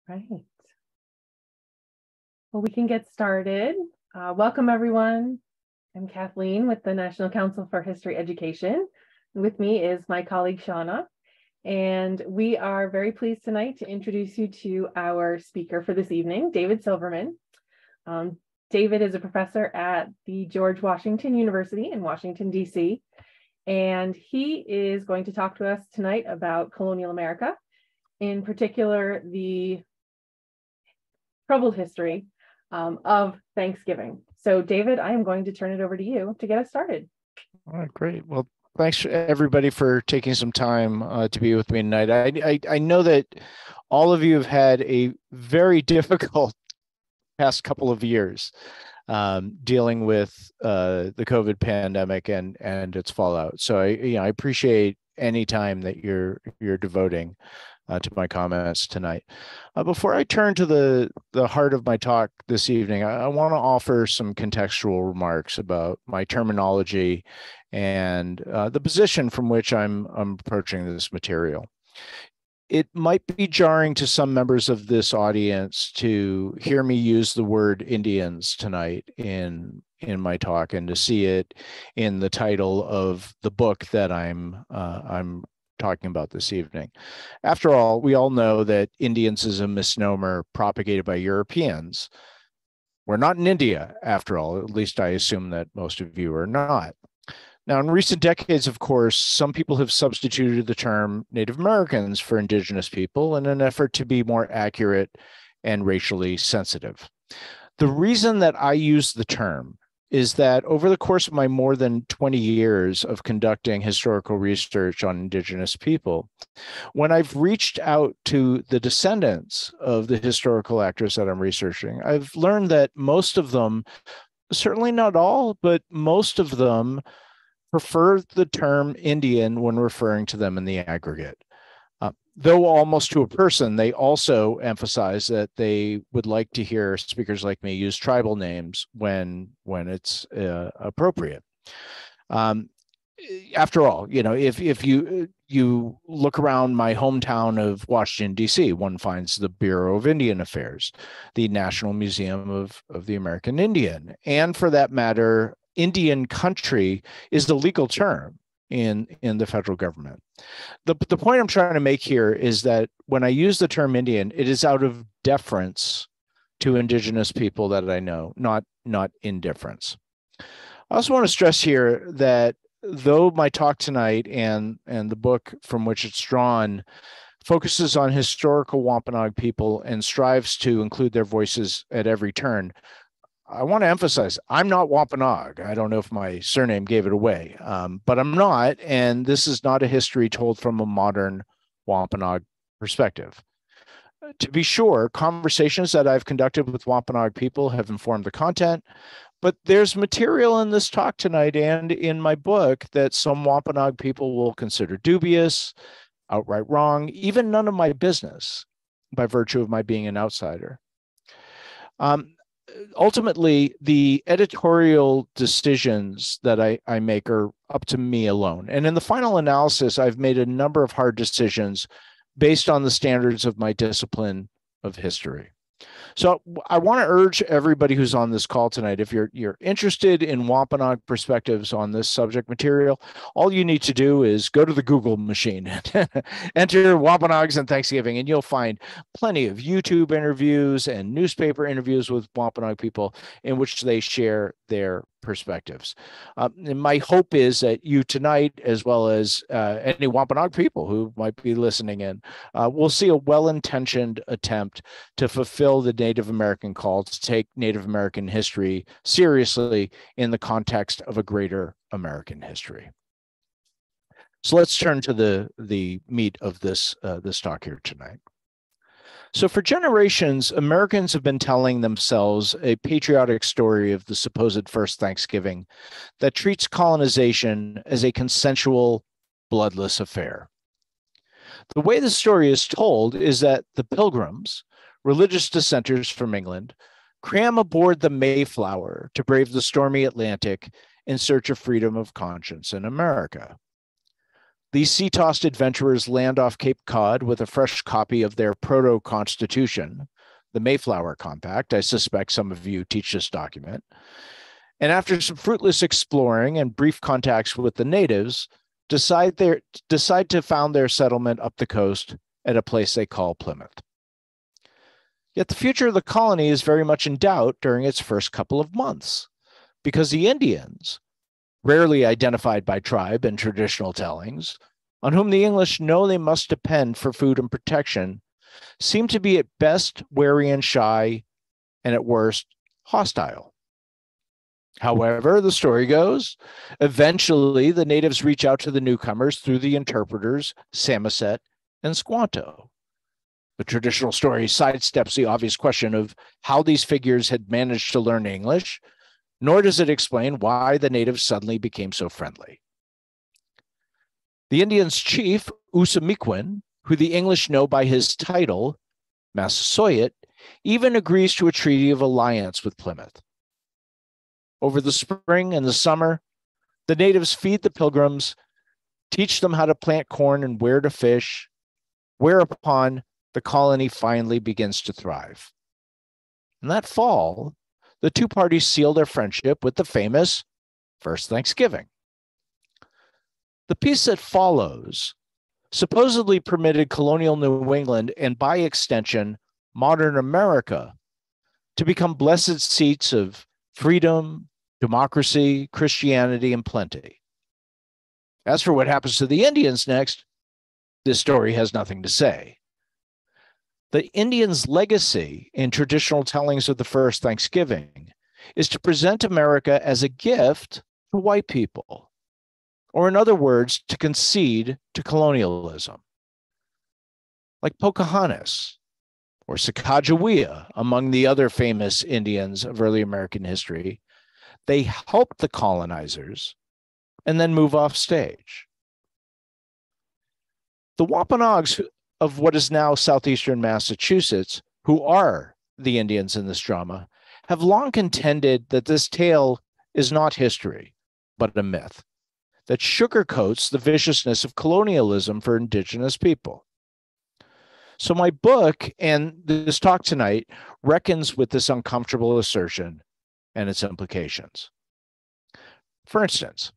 Right. Well, we can get started. Welcome, everyone. I'm Kathleen with the National Council for History Education. With me is my colleague, Shauna. And we are very pleased tonight to introduce you to our speaker for this evening, David Silverman. David is a professor at the George Washington University in Washington, D.C. And he is going to talk to us tonight about colonial America, in particular, the troubled history of Thanksgiving. So David, I am going to turn it over to you to get us started. All right, great. Well, thanks everybody for taking some time to be with me tonight. I know that all of you have had a very difficult past couple of years dealing with the COVID pandemic and its fallout. So I appreciate any time that you're devoting to my comments tonight. Before I turn to the heart of my talk this evening, I want to offer some contextual remarks about my terminology and the position from which I'm approaching this material. It might be jarring to some members of this audience to hear me use the word Indians tonight in my talk, and to see it in the title of the book that I'm talking about this evening. After all, we all know that Indians is a misnomer propagated by Europeans. We're not in India, after all. At least I assume that most of you are not. Now, in recent decades, of course, some people have substituted the term Native Americans for indigenous people in an effort to be more accurate and racially sensitive. The reason that I use the term is that over the course of my more than 20 years of conducting historical research on indigenous people, when I've reached out to the descendants of the historical actors that I'm researching, I've learned that most of them, certainly not all, but most of them prefer the term Indian when referring to them in the aggregate. Though almost to a person, they also emphasize that they would like to hear speakers like me use tribal names when it's appropriate. After all, if you look around my hometown of Washington, D.C., one finds the Bureau of Indian Affairs, the National Museum of the American Indian, and for that matter, Indian country is the legal term in the federal government. The point I'm trying to make here is that when I use the term Indian, it is out of deference to indigenous people that I know, not indifference. I also want to stress here that though my talk tonight and the book from which it's drawn focuses on historical Wampanoag people and strives to include their voices at every turn, I want to emphasize, I'm not Wampanoag. I don't know if my surname gave it away, but I'm not, and this is not a history told from a modern Wampanoag perspective. To be sure, conversations that I've conducted with Wampanoag people have informed the content, but there's material in this talk tonight and in my book that some Wampanoag people will consider dubious, outright wrong, even none of my business by virtue of my being an outsider. Ultimately, the editorial decisions that I make are up to me alone. And in the final analysis, I've made a number of hard decisions based on the standards of my discipline of history. So I want to urge everybody who's on this call tonight, if you're interested in Wampanoag perspectives on this subject material, all you need to do is go to the Google machine, enter Wampanoags and Thanksgiving, and you'll find plenty of YouTube interviews and newspaper interviews with Wampanoag people in which they share their perspectives. And my hope is that you tonight, as well as any Wampanoag people who might be listening in, will see a well-intentioned attempt to fulfill the Native American call to take Native American history seriously in the context of a greater American history. So let's turn to the meat of this talk here tonight. So for generations, Americans have been telling themselves a patriotic story of the supposed first Thanksgiving that treats colonization as a consensual, bloodless affair. The way the story is told is that the Pilgrims, religious dissenters from England, cram aboard the Mayflower to brave the stormy Atlantic in search of freedom of conscience in America. These sea-tossed adventurers land off Cape Cod with a fresh copy of their proto-constitution, the Mayflower Compact. I suspect some of you teach this document. And after some fruitless exploring and brief contacts with the natives, decide to found their settlement up the coast at a place they call Plymouth. Yet the future of the colony is very much in doubt during its first couple of months, because the Indians, rarely identified by tribe in traditional tellings, on whom the English know they must depend for food and protection, seem to be at best wary and shy, and at worst hostile. However, the story goes, eventually the natives reach out to the newcomers through the interpreters Samoset and Squanto. The traditional story sidesteps the obvious question of how these figures had managed to learn English, nor does it explain why the natives suddenly became so friendly. The Indians' chief, Ousamequin, who the English know by his title, Massasoit, even agrees to a treaty of alliance with Plymouth. Over the spring and the summer, the natives feed the pilgrims, teach them how to plant corn and where to fish, whereupon the colony finally begins to thrive. And that fall, the two parties seal their friendship with the famous First Thanksgiving. The peace that follows supposedly permitted colonial New England, and by extension, modern America, to become blessed seats of freedom, democracy, Christianity, and plenty. As for what happens to the Indians next, this story has nothing to say. The Indians' legacy in traditional tellings of the first Thanksgiving is to present America as a gift to white people, or in other words, to concede to colonialism. Like Pocahontas or Sacagawea, among the other famous Indians of early American history, they helped the colonizers and then move off stage. The Wampanoags of what is now southeastern Massachusetts, who are the Indians in this drama, have long contended that this tale is not history, but a myth that sugarcoats the viciousness of colonialism for indigenous people. So my book and this talk tonight reckons with this uncomfortable assertion and its implications. For instance,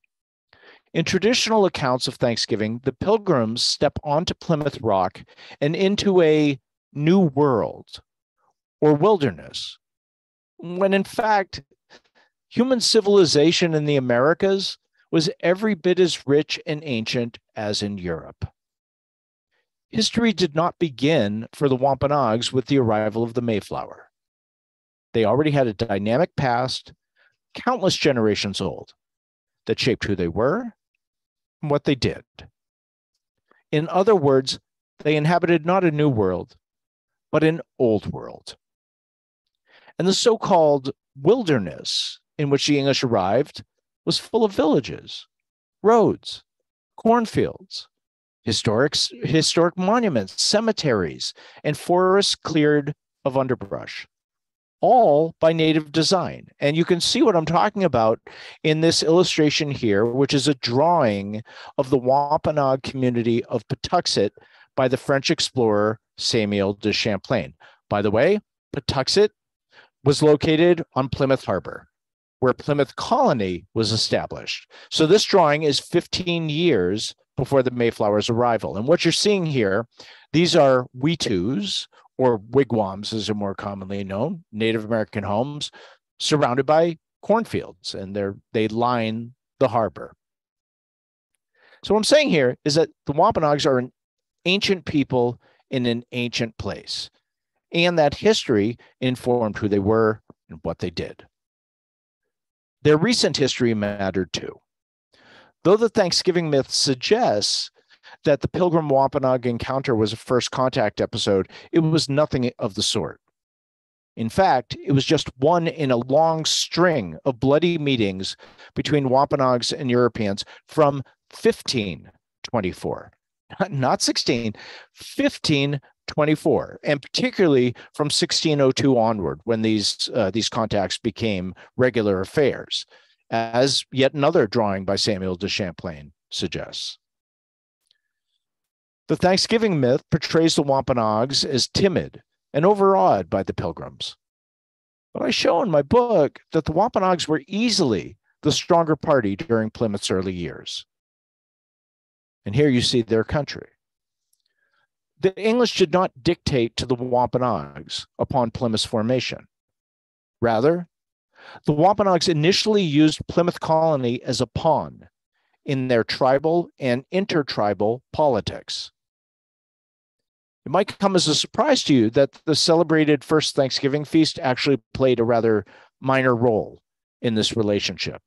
in traditional accounts of Thanksgiving, the pilgrims step onto Plymouth Rock and into a new world or wilderness, when in fact, human civilization in the Americas was every bit as rich and ancient as in Europe. History did not begin for the Wampanoags with the arrival of the Mayflower. They already had a dynamic past, countless generations old, that shaped who they were and what they did. In other words, they inhabited not a new world, but an old world. And the so-called wilderness in which the English arrived was full of villages, roads, cornfields, historic monuments, cemeteries, and forests cleared of underbrush, all by native design. And you can see what I'm talking about in this illustration here, which is a drawing of the Wampanoag community of Patuxet by the French explorer Samuel de Champlain. By the way, Patuxet was located on Plymouth Harbor, where Plymouth Colony was established. So this drawing is 15 years before the Mayflower's arrival. And what you're seeing here, these are wetus, or wigwams as they're more commonly known, Native American homes surrounded by cornfields, and they line the harbor. So what I'm saying here is that the Wampanoags are an ancient people in an ancient place, and that history informed who they were and what they did. Their recent history mattered too. Though the Thanksgiving myth suggests that the Pilgrim Wampanoag encounter was a first contact episode, it was nothing of the sort. In fact, it was just one in a long string of bloody meetings between Wampanoags and Europeans from 1524, not 16, 1524, and particularly from 1602 onward, when these contacts became regular affairs, as yet another drawing by Samuel de Champlain suggests. The Thanksgiving myth portrays the Wampanoags as timid and overawed by the Pilgrims. But I show in my book that the Wampanoags were easily the stronger party during Plymouth's early years. And here you see their country. The English did not dictate to the Wampanoags upon Plymouth's formation. Rather, the Wampanoags initially used Plymouth colony as a pawn in their tribal and intertribal politics. It might come as a surprise to you that the celebrated first Thanksgiving feast actually played a rather minor role in this relationship.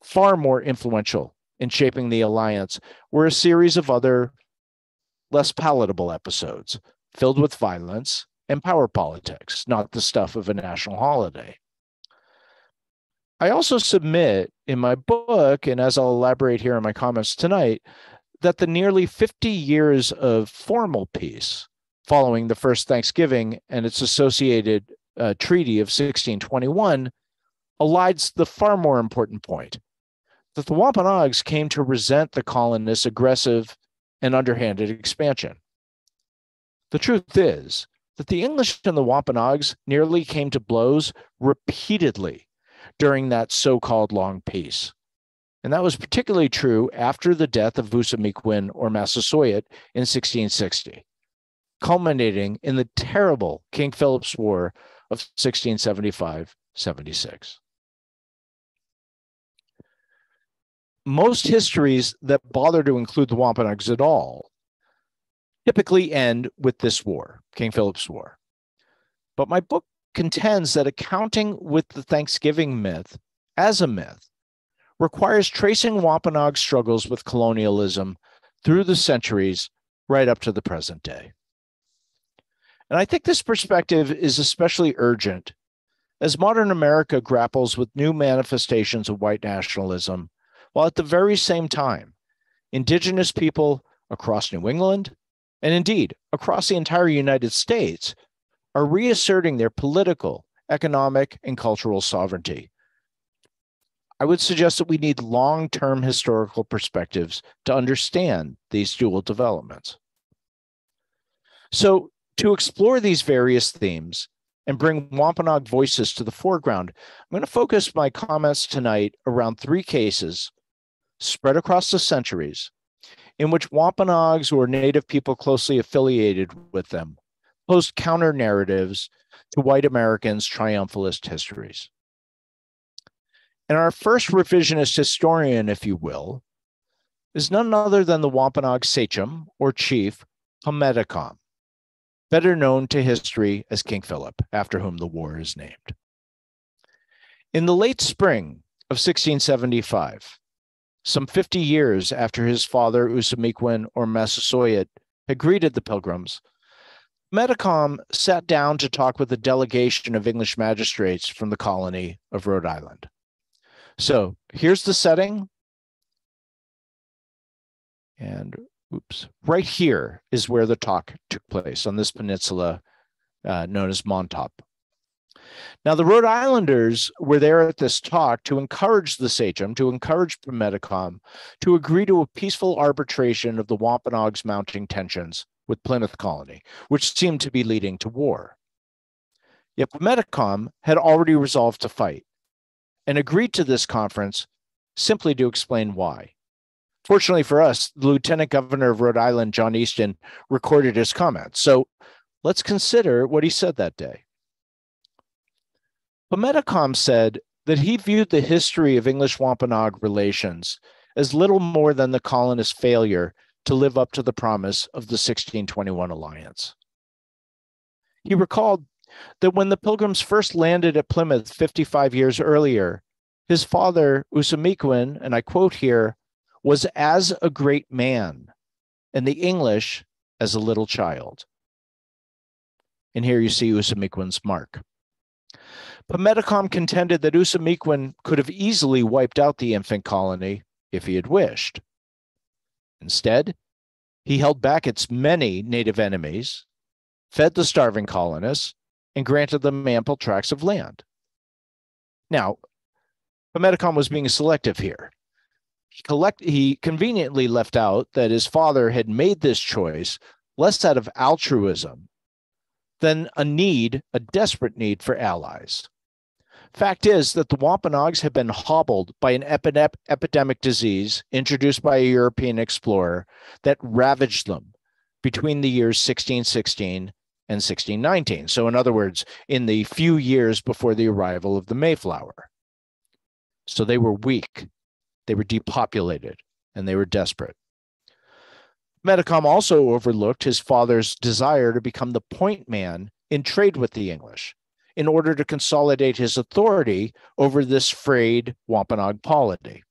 Far more influential in shaping the alliance were a series of other, less palatable episodes filled with violence and power politics, not the stuff of a national holiday. I also submit in my book, and as I'll elaborate here in my comments tonight, that the nearly 50 years of formal peace following the first Thanksgiving and its associated treaty of 1621 elides the far more important point that the Wampanoags came to resent the colonists' aggressive and underhanded expansion. The truth is that the English and the Wampanoags nearly came to blows repeatedly during that so-called long peace. And that was particularly true after the death of Ousamequin or Massasoit in 1660, culminating in the terrible King Philip's War of 1675-76. Most histories that bother to include the Wampanoags at all typically end with this war, King Philip's War. But my book contends that accounting with the Thanksgiving myth as a myth requires tracing Wampanoag struggles with colonialism through the centuries right up to the present day. And I think this perspective is especially urgent as modern America grapples with new manifestations of white nationalism, while at the very same time, indigenous people across New England, and indeed across the entire United States, are reasserting their political, economic, and cultural sovereignty. I would suggest that we need long-term historical perspectives to understand these dual developments. So, to explore these various themes and bring Wampanoag voices to the foreground, I'm going to focus my comments tonight around three cases spread across the centuries in which Wampanoags or Native people closely affiliated with them posed counter-narratives to white Americans' triumphalist histories. And our first revisionist historian, if you will, is none other than the Wampanoag sachem or chief, Plymouth, better known to history as King Philip, after whom the war is named. In the late spring of 1675, some 50 years after his father, Ousamequin or Massasoit, had greeted the Pilgrims, Plymouth sat down to talk with a delegation of English magistrates from the colony of Rhode Island. So here's the setting. And right here is where the talk took place on this peninsula known as Montauk. Now, the Rhode Islanders were there at this talk to encourage the sachem, to encourage Plymouth to agree to a peaceful arbitration of the Wampanoags' mounting tensions with Plymouth colony, which seemed to be leading to war. Yet Plymouth had already resolved to fight and agreed to this conference simply to explain why. Fortunately for us, the Lieutenant Governor of Rhode Island, John Easton, recorded his comments. So let's consider what he said that day. Plymouth said that he viewed the history of English-Wampanoag relations as little more than the colonists' failure to live up to the promise of the 1621 alliance. He recalled that when the Pilgrims first landed at Plymouth 55 years earlier, his father, Ousamequin, and I quote here, was as a great man, and the English as a little child. And here you see Ousamequin's mark. Plymouth contended that Ousamequin could have easily wiped out the infant colony if he had wished. Instead, he held back its many native enemies, fed the starving colonists, and granted them ample tracts of land. Now, Plymouth was being selective here. He conveniently left out that his father had made this choice less out of altruism than a desperate need for allies. Fact is that the Wampanoags had been hobbled by an epidemic disease introduced by a European explorer that ravaged them between the years 1616 and 1619. So in other words, in the few years before the arrival of the Mayflower. So they were weak, they were depopulated, and they were desperate. Metacom also overlooked his father's desire to become the point man in trade with the English in order to consolidate his authority over this frayed Wampanoag polity.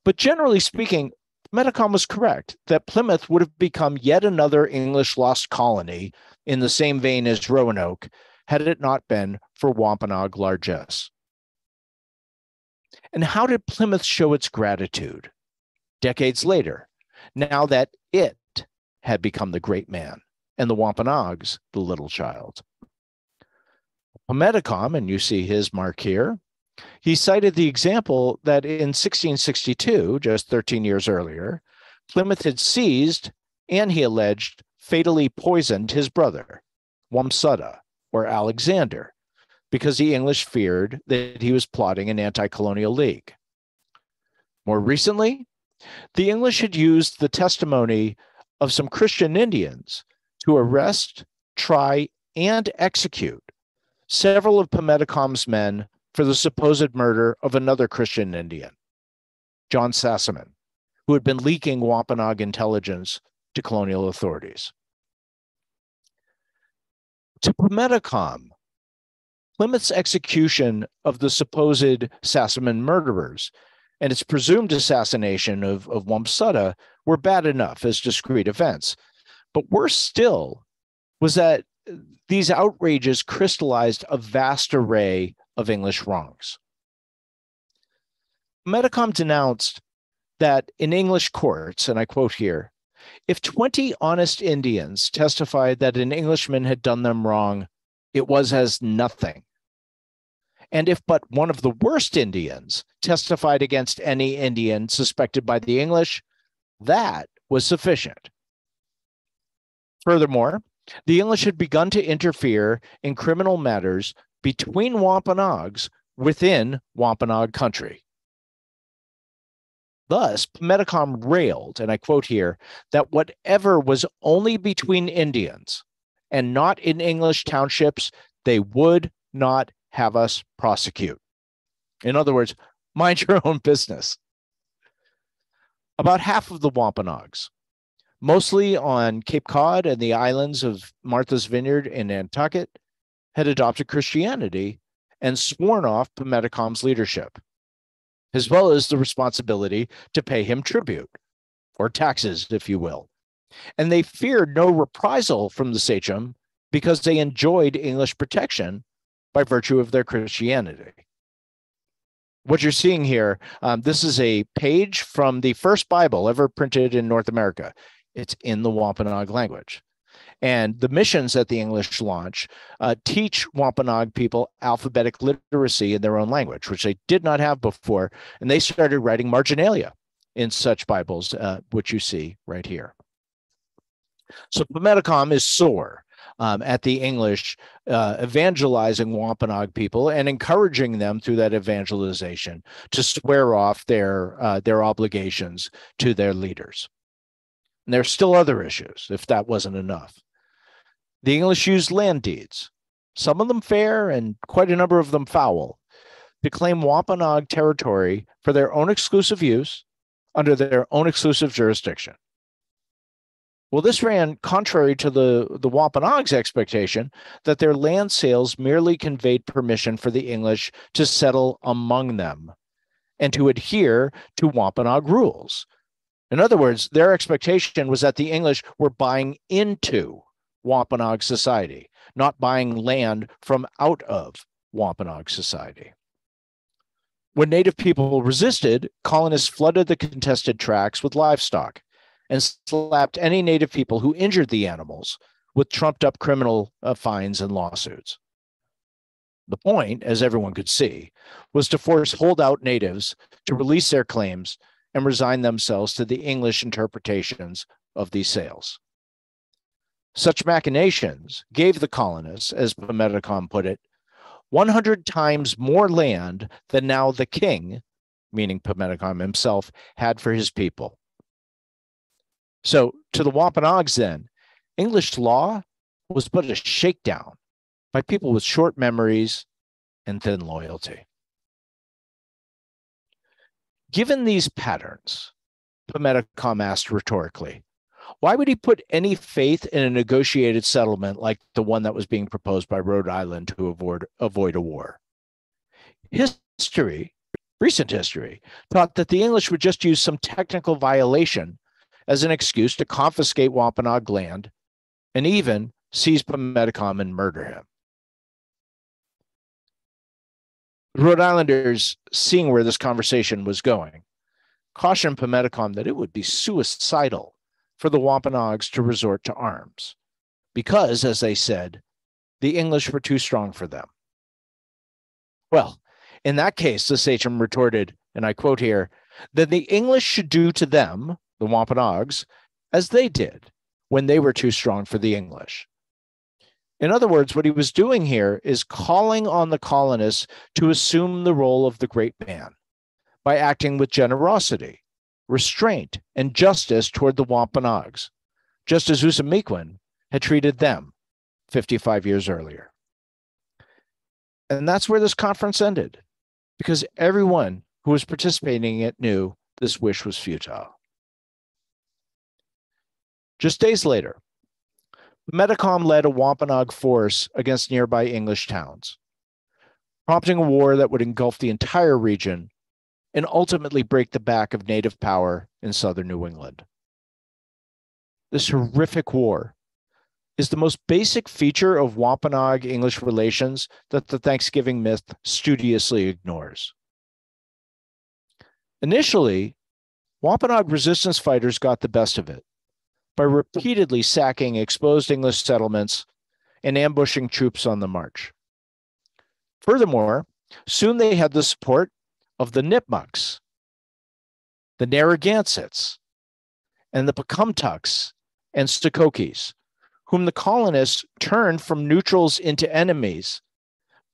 But generally speaking, Metacom was correct that Plymouth would have become yet another English lost colony in the same vein as Roanoke had it not been for Wampanoag largesse. And how did Plymouth show its gratitude? Decades later, now that it had become the great man and the Wampanoags the little child. Metacom, and you see his mark here, he cited the example that in 1662, just 13 years earlier, Plymouth had seized and, he alleged, fatally poisoned his brother, Wamsutta, or Alexander, because the English feared that he was plotting an anti-colonial league. More recently, the English had used the testimony of some Christian Indians to arrest, try, and execute several of Metacom's men for the supposed murder of another Christian Indian, John Sachem, who had been leaking Wampanoag intelligence to colonial authorities. To Metacom, Plymouth's execution of the supposed Sachem murderers and its presumed assassination of Wamsutta were bad enough as discrete events. But worse still was that these outrages crystallized a vast array of English wrongs. Metacom denounced that in English courts, and I quote here, if 20 honest Indians testified that an Englishman had done them wrong, it was as nothing. And if but one of the worst Indians testified against any Indian suspected by the English, that was sufficient. Furthermore, the English had begun to interfere in criminal matters between Wampanoags within Wampanoag country. Thus, Metacom railed, and I quote here, that whatever was only between Indians and not in English townships, they would not have us prosecute. In other words, mind your own business. About half of the Wampanoags, mostly on Cape Cod and the islands of Martha's Vineyard in Nantucket, had adopted Christianity and sworn off Metacom's leadership, as well as the responsibility to pay him tribute, or taxes, if you will. And they feared no reprisal from the sachem because they enjoyed English protection by virtue of their Christianity. What you're seeing here, this is a page from the first Bible ever printed in North America. It's in the Wampanoag language. And the missions that the English launch teach Wampanoag people alphabetic literacy in their own language, which they did not have before. And they started writing marginalia in such Bibles, which you see right here. So Metacom is sore at the English evangelizing Wampanoag people and encouraging them through that evangelization to swear off their obligations to their leaders. And there are still other issues, if that wasn't enough. The English used land deeds, some of them fair and quite a number of them foul, to claim Wampanoag territory for their own exclusive use under their own exclusive jurisdiction. Well, this ran contrary to the Wampanoags' expectation that their land sales merely conveyed permission for the English to settle among them and to adhere to Wampanoag rules. In other words, their expectation was that the English were buying into Wampanoag society, not buying land from out of Wampanoag society. When Native people resisted, colonists flooded the contested tracts with livestock and slapped any Native people who injured the animals with trumped-up criminal fines and lawsuits. The point, as everyone could see, was to force holdout natives to release their claims and resigned themselves to the English interpretations of these sales. Such machinations gave the colonists, as Pimedicom put it, 100 times more land than now the king, meaning Pimedicom himself, had for his people. So to the Wampanoags then, English law was but a shakedown by people with short memories and thin loyalty. Given these patterns, Pimedicom asked rhetorically, why would he put any faith in a negotiated settlement like the one that was being proposed by Rhode Island to avoid a war? History, recent history, taught that the English would just use some technical violation as an excuse to confiscate Wampanoag land and even seize Pimedicom and murder him. The Rhode Islanders, seeing where this conversation was going, cautioned Pimedicom that it would be suicidal for the Wampanoags to resort to arms because, as they said, the English were too strong for them. Well, in that case, the sachem retorted, and I quote here, that the English should do to them, the Wampanoags, as they did when they were too strong for the English. In other words, what he was doing here is calling on the colonists to assume the role of the great man by acting with generosity, restraint, and justice toward the Wampanoags, just as Ousamequin had treated them 55 years earlier. And that's where this conference ended, because everyone who was participating in it knew this wish was futile. Just days later, Pimedicom led a Wampanoag force against nearby English towns, prompting a war that would engulf the entire region and ultimately break the back of native power in southern New England. This horrific war is the most basic feature of Wampanoag-English relations that the Thanksgiving myth studiously ignores. Initially, Wampanoag resistance fighters got the best of it by repeatedly sacking exposed English settlements and ambushing troops on the march. Furthermore, soon they had the support of the Nipmucks, the Narragansetts, and the Pecumtucks and Stokokis, whom the colonists turned from neutrals into enemies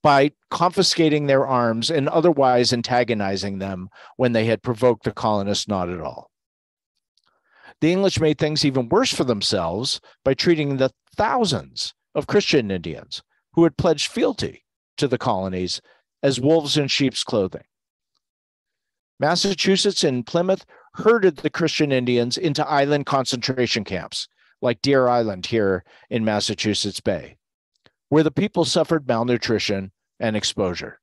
by confiscating their arms and otherwise antagonizing them when they had provoked the colonists not at all. The English made things even worse for themselves by treating the thousands of Christian Indians who had pledged fealty to the colonies as wolves in sheep's clothing. Massachusetts and Plymouth herded the Christian Indians into island concentration camps, like Deer Island here in Massachusetts Bay, where the people suffered malnutrition and exposure.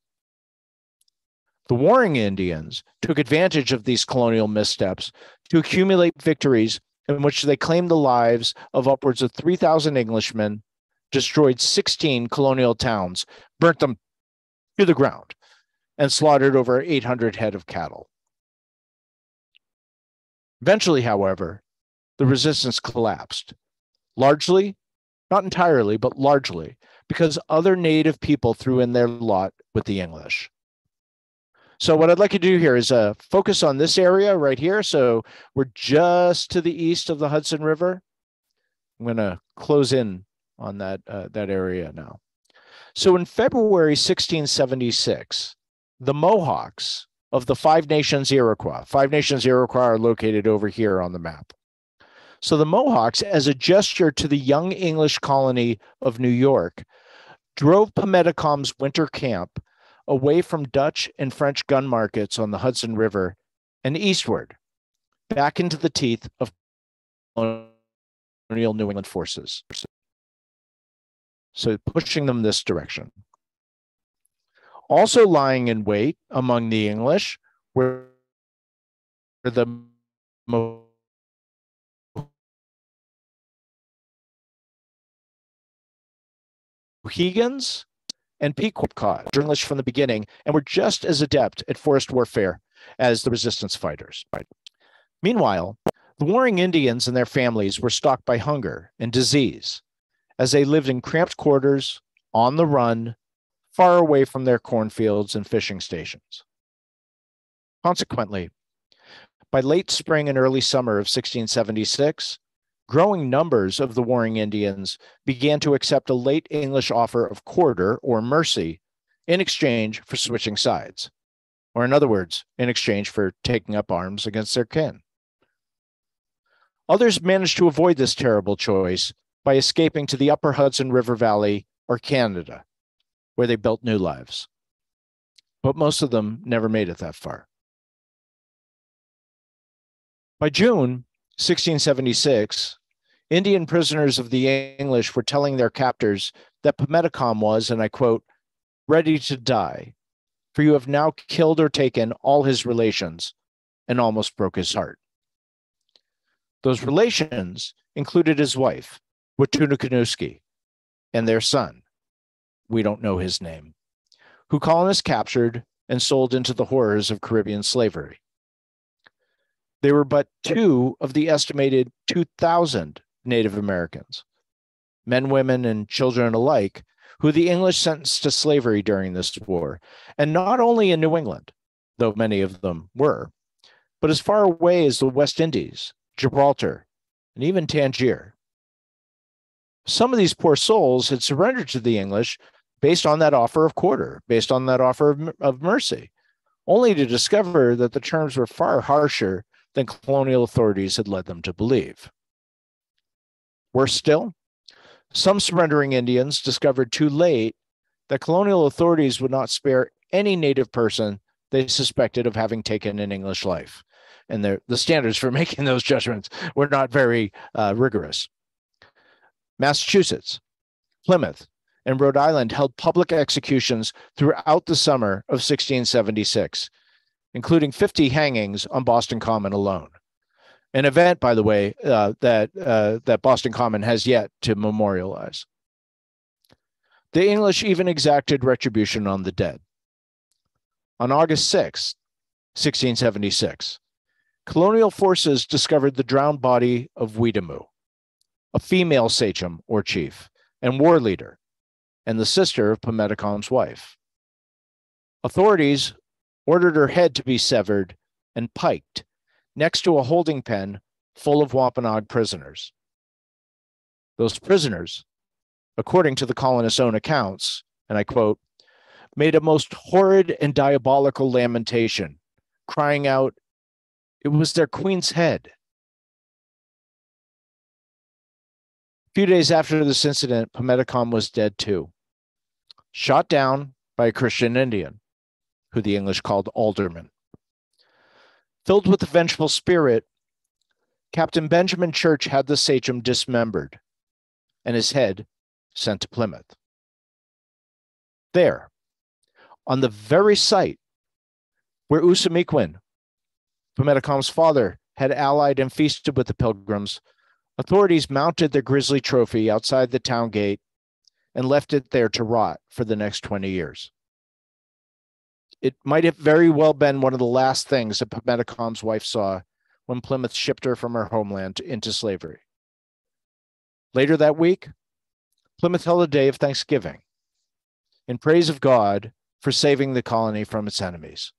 The warring Indians took advantage of these colonial missteps to accumulate victories in which they claimed the lives of upwards of 3,000 Englishmen, destroyed 16 colonial towns, burnt them to the ground, and slaughtered over 800 head of cattle. Eventually, however, the resistance collapsed, largely, not entirely, but largely, because other native people threw in their lot with the English. So what I'd like you to do here is focus on this area right here. So we're just to the east of the Hudson River. I'm going to close in on that area now. So in February 1676, the Mohawks of the Five Nations Iroquois are located over here on the map. So the Mohawks, as a gesture to the young English colony of New York, drove Pimedicom's winter camp away from Dutch and French gun markets on the Hudson River and eastward, back into the teeth of colonial New England forces. So pushing them this direction. Also lying in wait among the English were the Mohegans and Pequot, English from the beginning, and were just as adept at forest warfare as the resistance fighters. Meanwhile, the warring Indians and their families were stalked by hunger and disease as they lived in cramped quarters, on the run, far away from their cornfields and fishing stations. Consequently, By late spring and early summer of 1676, growing numbers of the warring Indians began to accept a late English offer of quarter or mercy in exchange for switching sides, or in other words, in exchange for taking up arms against their kin. Others managed to avoid this terrible choice by escaping to the upper Hudson River Valley or Canada, where they built new lives. But most of them never made it that far. By June 1676, Indian prisoners of the English were telling their captors that Plymouth was, and I quote, ready to die, for you have now killed or taken all his relations, and almost broke his heart. Those relations included his wife, Watunukanuski, and their son, we don't know his name, who colonists captured and sold into the horrors of Caribbean slavery. They were but two of the estimated 2,000 Native Americans, men, women, and children alike, who the English sentenced to slavery during this war, and not only in New England, though many of them were, but as far away as the West Indies, Gibraltar, and even Tangier. Some of these poor souls had surrendered to the English based on that offer of quarter, based on that offer of mercy, only to discover that the terms were far harsher than colonial authorities had led them to believe. Worse still, some surrendering Indians discovered too late that colonial authorities would not spare any native person they suspected of having taken an English life. And the standards for making those judgments were not very rigorous. Massachusetts, Plymouth, and Rhode Island held public executions throughout the summer of 1676, including 50 hangings on Boston Common alone. An event, by the way, that Boston Common has yet to memorialize. The English even exacted retribution on the dead. On August 6, 1676, colonial forces discovered the drowned body of Weetamoo, a female sachem or chief and war leader, and the sister of Plymouth's wife. Authorities ordered her head to be severed and piked next to a holding pen full of Wampanoag prisoners. Those prisoners, according to the colonists' own accounts, and I quote, made a most horrid and diabolical lamentation, crying out, it was their queen's head. A few days after this incident, Plymouth was dead too, shot down by a Christian Indian, who the English called alderman. Filled with a vengeful spirit, Captain Benjamin Church had the sachem dismembered and his head sent to Plymouth. There, on the very site where Ousamequin, Plymouth's father, had allied and feasted with the Pilgrims, authorities mounted the grisly trophy outside the town gate and left it there to rot for the next 20 years. It might have very well been one of the last things that Plymouth's wife saw when Plymouth shipped her from her homeland into slavery. Later that week, Plymouth held a day of Thanksgiving in praise of God for saving the colony from its enemies.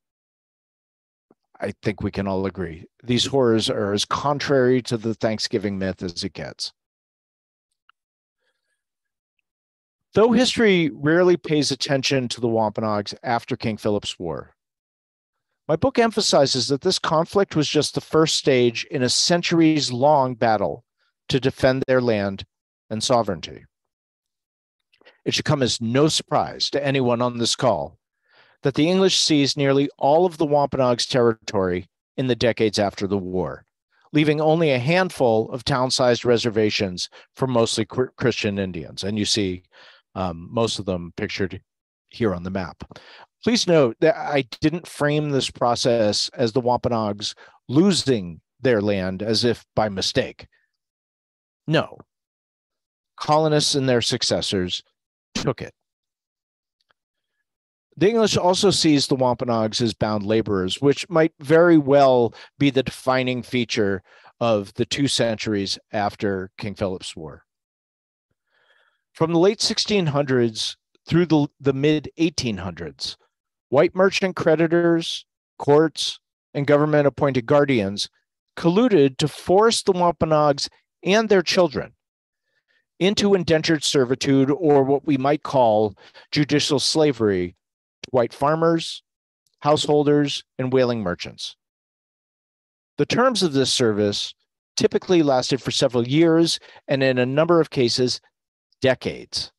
I think we can all agree. These horrors are as contrary to the Thanksgiving myth as it gets. Though history rarely pays attention to the Wampanoags after King Philip's War, my book emphasizes that this conflict was just the first stage in a centuries-long battle to defend their land and sovereignty. It should come as no surprise to anyone on this call that the English seized nearly all of the Wampanoags' territory in the decades after the war, leaving only a handful of town-sized reservations for mostly Christian Indians. And you see most of them pictured here on the map. Please note that I didn't frame this process as the Wampanoags losing their land as if by mistake. No, colonists and their successors took it. The English also seized the Wampanoags as bound laborers, which might very well be the defining feature of the 2 centuries after King Philip's War. From the late 1600s through the mid-1800s, white merchant creditors, courts, and government-appointed guardians colluded to force the Wampanoags and their children into indentured servitude, or what we might call judicial slavery, to white farmers, householders, and whaling merchants. The terms of this service typically lasted for several years, and in a number of cases, decades.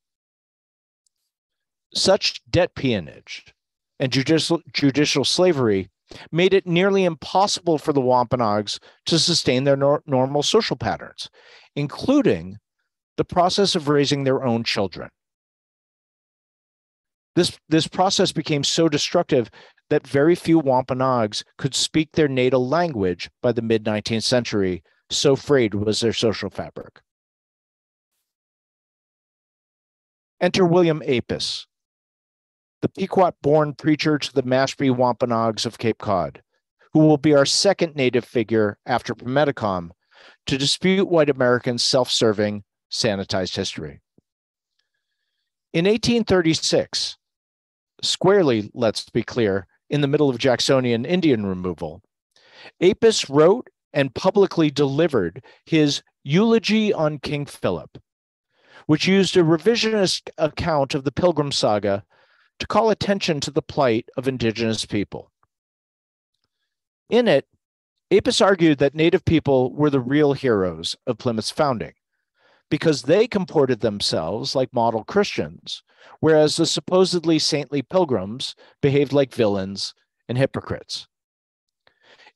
Such debt peonage and judicial slavery made it nearly impossible for the Wampanoags to sustain their normal social patterns, including the process of raising their own children. This process became so destructive that very few Wampanoags could speak their natal language by the mid-19th century, so frayed was their social fabric. Enter William Apis, the Pequot-born preacher to the Mashpee Wampanoags of Cape Cod, who will be our second native figure after Plymouth to dispute white Americans' self-serving, sanitized history. In 1836, squarely, let's be clear, in the middle of Jacksonian Indian removal, Apis wrote and publicly delivered his Eulogy on King Philip, which used a revisionist account of the Pilgrim Saga to call attention to the plight of indigenous people. In it, Apis argued that Native people were the real heroes of Plymouth's founding because they comported themselves like model Christians, whereas the supposedly saintly pilgrims behaved like villains and hypocrites.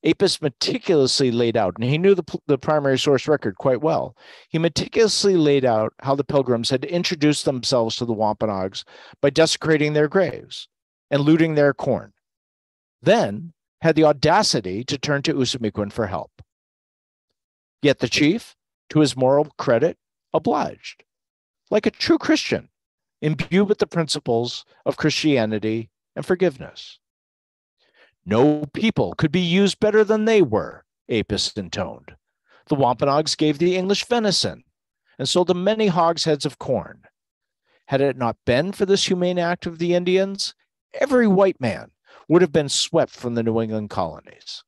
Apis meticulously laid out, and he knew the primary source record quite well, he meticulously laid out how the pilgrims had introduced themselves to the Wampanoags by desecrating their graves and looting their corn, then had the audacity to turn to Ousamequin for help. Yet the chief, to his moral credit, obliged, like a true Christian, imbued with the principles of Christianity and forgiveness. No people could be used better than they were, Apis intoned. The Wampanoags gave the English venison and sold them many hogsheads of corn. Had it not been for this humane act of the Indians, every white man would have been swept from the New England colonies.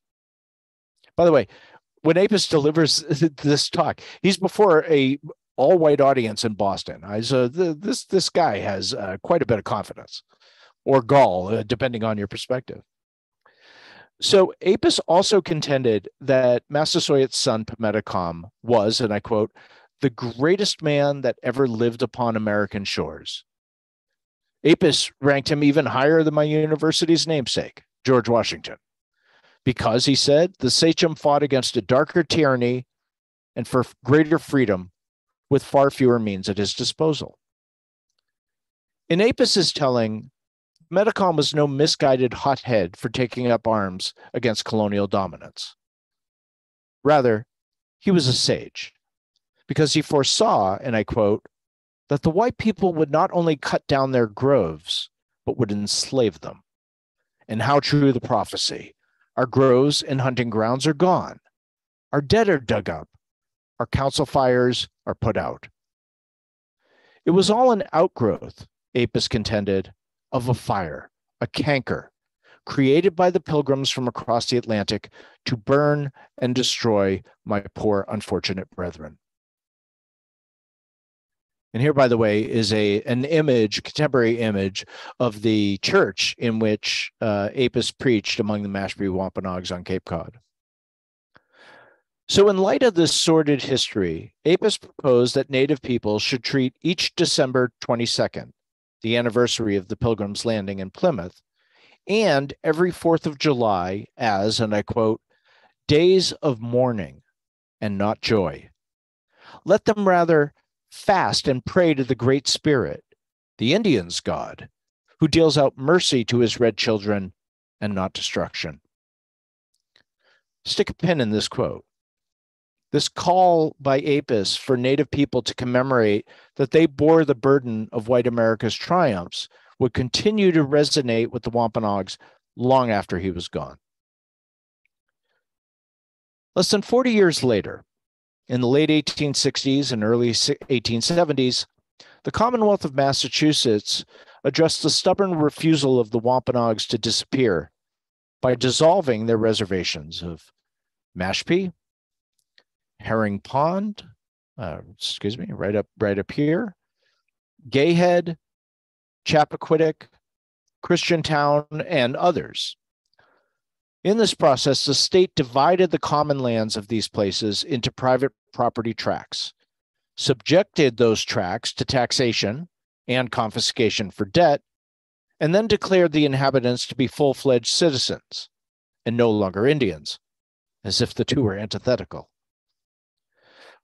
By the way, when Apis delivers this talk, he's before a all-white audience in Boston. So this guy has quite a bit of confidence, or gall, depending on your perspective. So Apis also contended that Massasoit's son Plymouth was, and I quote, the greatest man that ever lived upon American shores. Apis ranked him even higher than my university's namesake, George Washington, because, he said, the sachem fought against a darker tyranny and for greater freedom with far fewer means at his disposal. In Apis's telling, Metacom was no misguided hothead for taking up arms against colonial dominance. Rather, he was a sage, because he foresaw, and I quote, that the white people would not only cut down their groves, but would enslave them. And how true the prophecy. Our groves and hunting grounds are gone. Our dead are dug up. Our council fires are put out. It was all an outgrowth, Apis contended, of a fire, a canker, created by the pilgrims from across the Atlantic to burn and destroy my poor unfortunate brethren. And here, by the way, is an image, contemporary image of the church in which Apis preached among the Mashpee Wampanoags on Cape Cod. So in light of this sordid history, Apis proposed that Native people should treat each December 22nd, the anniversary of the Pilgrims' landing in Plymouth, and every 4th of July as, and I quote, days of mourning and not joy. Let them rather fast and pray to the Great Spirit, the Indians' God, who deals out mercy to his red children and not destruction. Stick a pin in this quote. This call by Apis for Native people to commemorate that they bore the burden of white America's triumphs would continue to resonate with the Wampanoags long after he was gone. Less than 40 years later, in the late 1860s and early 1870s, the Commonwealth of Massachusetts addressed the stubborn refusal of the Wampanoags to disappear by dissolving their reservations of Mashpee, Herring Pond, right up here, Gayhead, Chappaquiddick, Christiantown, and others. In this process, the state divided the common lands of these places into private property tracts, subjected those tracts to taxation and confiscation for debt, and then declared the inhabitants to be full-fledged citizens and no longer Indians, as if the two were antithetical.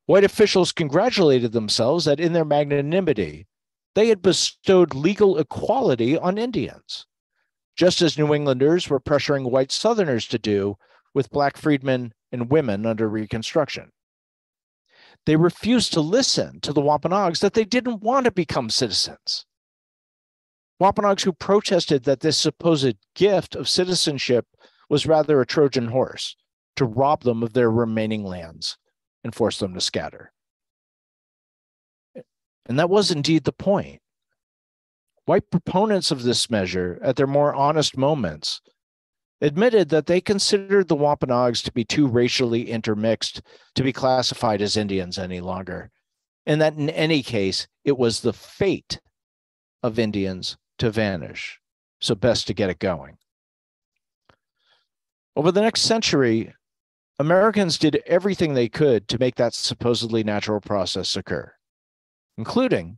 White officials congratulated themselves that in their magnanimity, they had bestowed legal equality on Indians, just as New Englanders were pressuring white Southerners to do with black freedmen and women under Reconstruction. They refused to listen to the Wampanoags that they didn't want to become citizens. Wampanoags who protested that this supposed gift of citizenship was rather a Trojan horse to rob them of their remaining lands and force them to scatter. And that was indeed the point. White proponents of this measure, at their more honest moments, admitted that they considered the Wampanoags to be too racially intermixed to be classified as Indians any longer, and that in any case, it was the fate of Indians to vanish, so best to get it going. Over the next century, Americans did everything they could to make that supposedly natural process occur, including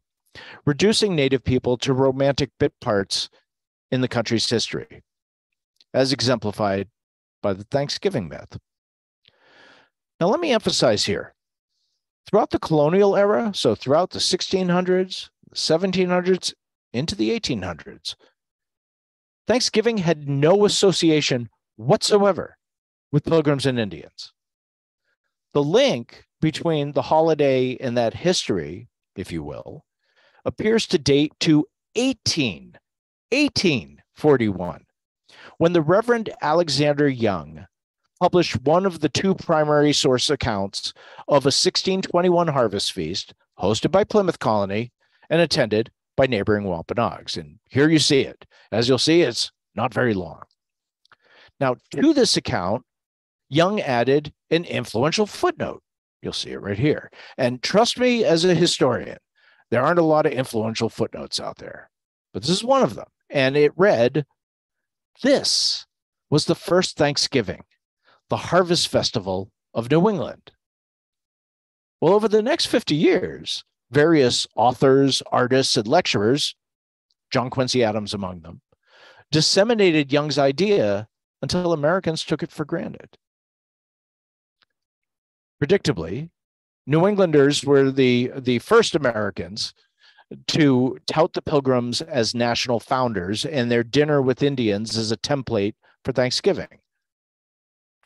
reducing Native people to romantic bit parts in the country's history, as exemplified by the Thanksgiving myth. Now, let me emphasize here, throughout the colonial era, so throughout the 1600s, the 1700s, into the 1800s, Thanksgiving had no association whatsoever with Pilgrims and Indians. The link between the holiday and that history, if you will, appears to date to 1841, when the Reverend Alexander Young published one of the two primary source accounts of a 1621 harvest feast hosted by Plymouth Colony and attended by neighboring Wampanoags. And here you see it. As you'll see, it's not very long. Now, to this account, Young added an influential footnote. You'll see it right here. And trust me, as a historian, there aren't a lot of influential footnotes out there, but this is one of them. And it read, "This was the first Thanksgiving, the harvest festival of New England." Well, over the next 50 years, various authors, artists, and lecturers, John Quincy Adams among them, disseminated Young's idea until Americans took it for granted. Predictably, New Englanders were the first Americans to tout the Pilgrims as national founders and their dinner with Indians as a template for Thanksgiving.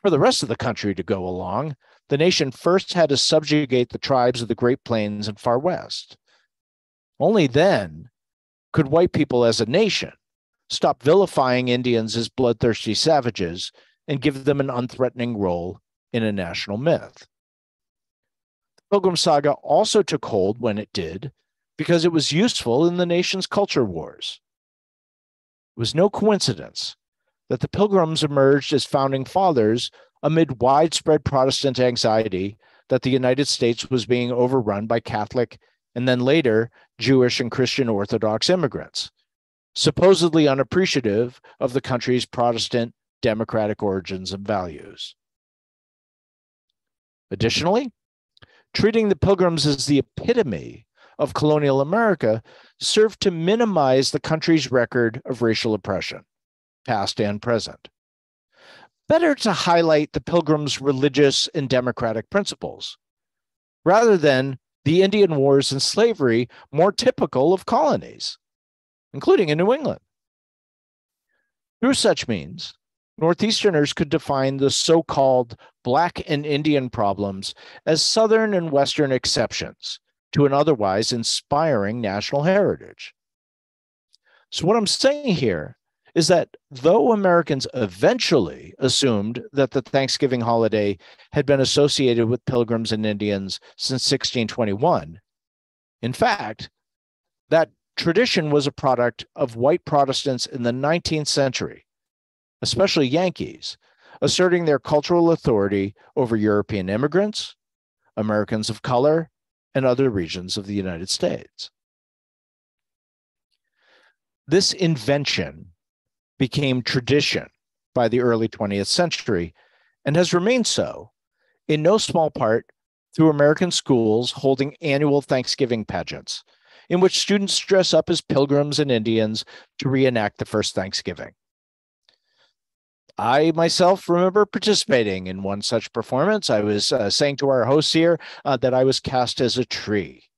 For the rest of the country to go along, the nation first had to subjugate the tribes of the Great Plains and Far West. Only then could white people as a nation stop vilifying Indians as bloodthirsty savages and give them an unthreatening role in a national myth. Pilgrim Saga also took hold when it did because it was useful in the nation's culture wars. It was no coincidence that the Pilgrims emerged as founding fathers amid widespread Protestant anxiety that the United States was being overrun by Catholic and then later Jewish and Christian Orthodox immigrants, supposedly unappreciative of the country's Protestant democratic origins and values. Additionally, treating the Pilgrims as the epitome of colonial America served to minimize the country's record of racial oppression, past and present. Better to highlight the Pilgrims' religious and democratic principles, rather than the Indian wars and slavery more typical of colonies, including in New England. Through such means, Northeasterners could define the so-called Black and Indian problems as Southern and Western exceptions to an otherwise inspiring national heritage. So what I'm saying here is that though Americans eventually assumed that the Thanksgiving holiday had been associated with Pilgrims and Indians since 1621, in fact, that tradition was a product of white Protestants in the 19th century, especially Yankees, asserting their cultural authority over European immigrants, Americans of color, and other regions of the United States. This invention became tradition by the early 20th century and has remained so, in no small part, through American schools holding annual Thanksgiving pageants, in which students dress up as pilgrims and Indians to reenact the first Thanksgiving. I myself remember participating in one such performance. I was saying to our hosts here that I was cast as a tree,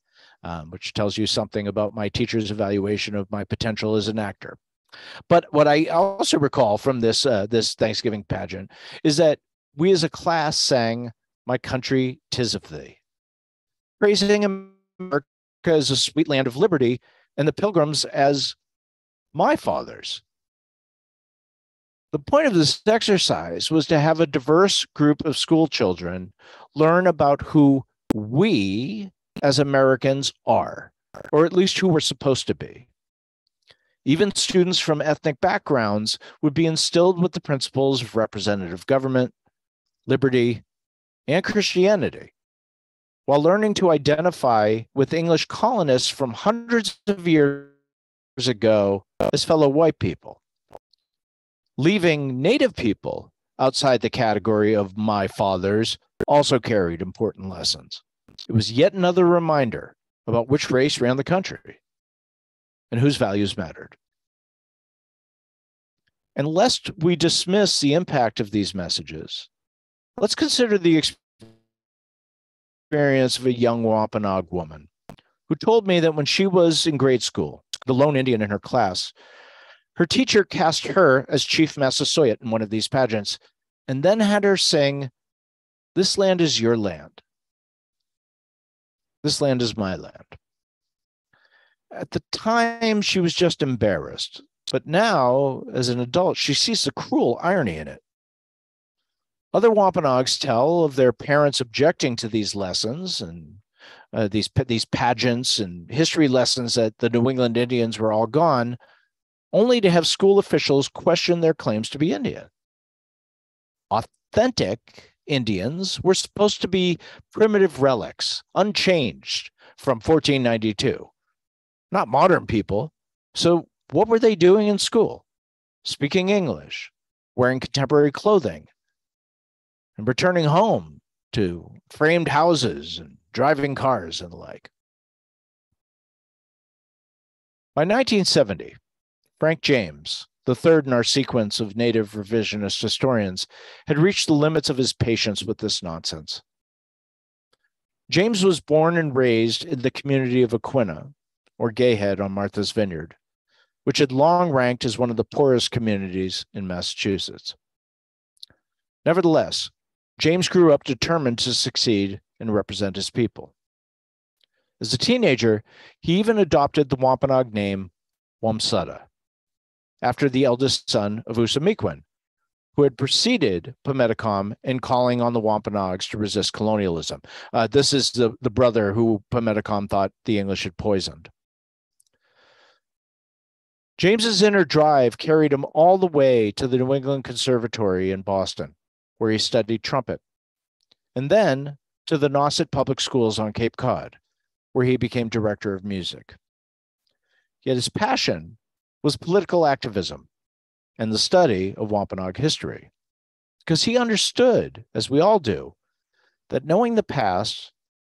which tells you something about my teacher's evaluation of my potential as an actor. But what I also recall from this Thanksgiving pageant is that we as a class sang "My Country, 'Tis of Thee," praising America as a sweet land of liberty and the Pilgrims as my fathers. The point of this exercise was to have a diverse group of school children learn about who we as Americans are, or at least who we're supposed to be. Even students from ethnic backgrounds would be instilled with the principles of representative government, liberty, and Christianity, while learning to identify with English colonists from hundreds of years ago as fellow white people, leaving Native people outside the category of my fathers also carried important lessons. It was yet another reminder about which race ran the country and whose values mattered. And lest we dismiss the impact of these messages, let's consider the experience of a young Wampanoag woman who told me that when she was in grade school, the lone Indian in her class, her teacher cast her as Chief Massasoit in one of these pageants, and then had her sing, "This land is your land. This land is my land." At the time, she was just embarrassed, but now, as an adult, she sees the cruel irony in it. Other Wampanoags tell of their parents objecting to these lessons and these pageants and history lessons that the New England Indians were all gone, only to have school officials question their claims to be Indian. Authentic Indians were supposed to be primitive relics, unchanged from 1492, not modern people. So what were they doing in school? Speaking English, wearing contemporary clothing, and returning home to framed houses and driving cars and the like. By 1970, Frank James, the third in our sequence of Native revisionist historians, had reached the limits of his patience with this nonsense. James was born and raised in the community of Aquina, or Gayhead on Martha's Vineyard, which had long ranked as one of the poorest communities in Massachusetts. Nevertheless, James grew up determined to succeed and represent his people. As a teenager, he even adopted the Wampanoag name Wamsutta, after the eldest son of Ousamequin, who had preceded Pametacom in calling on the Wampanoags to resist colonialism. This is the brother who Pametacom thought the English had poisoned. James's inner drive carried him all the way to the New England Conservatory in Boston, where he studied trumpet, and then to the Nauset Public Schools on Cape Cod, where he became director of music. Yet his passion was political activism and the study of Wampanoag history, because he understood, as we all do, that knowing the past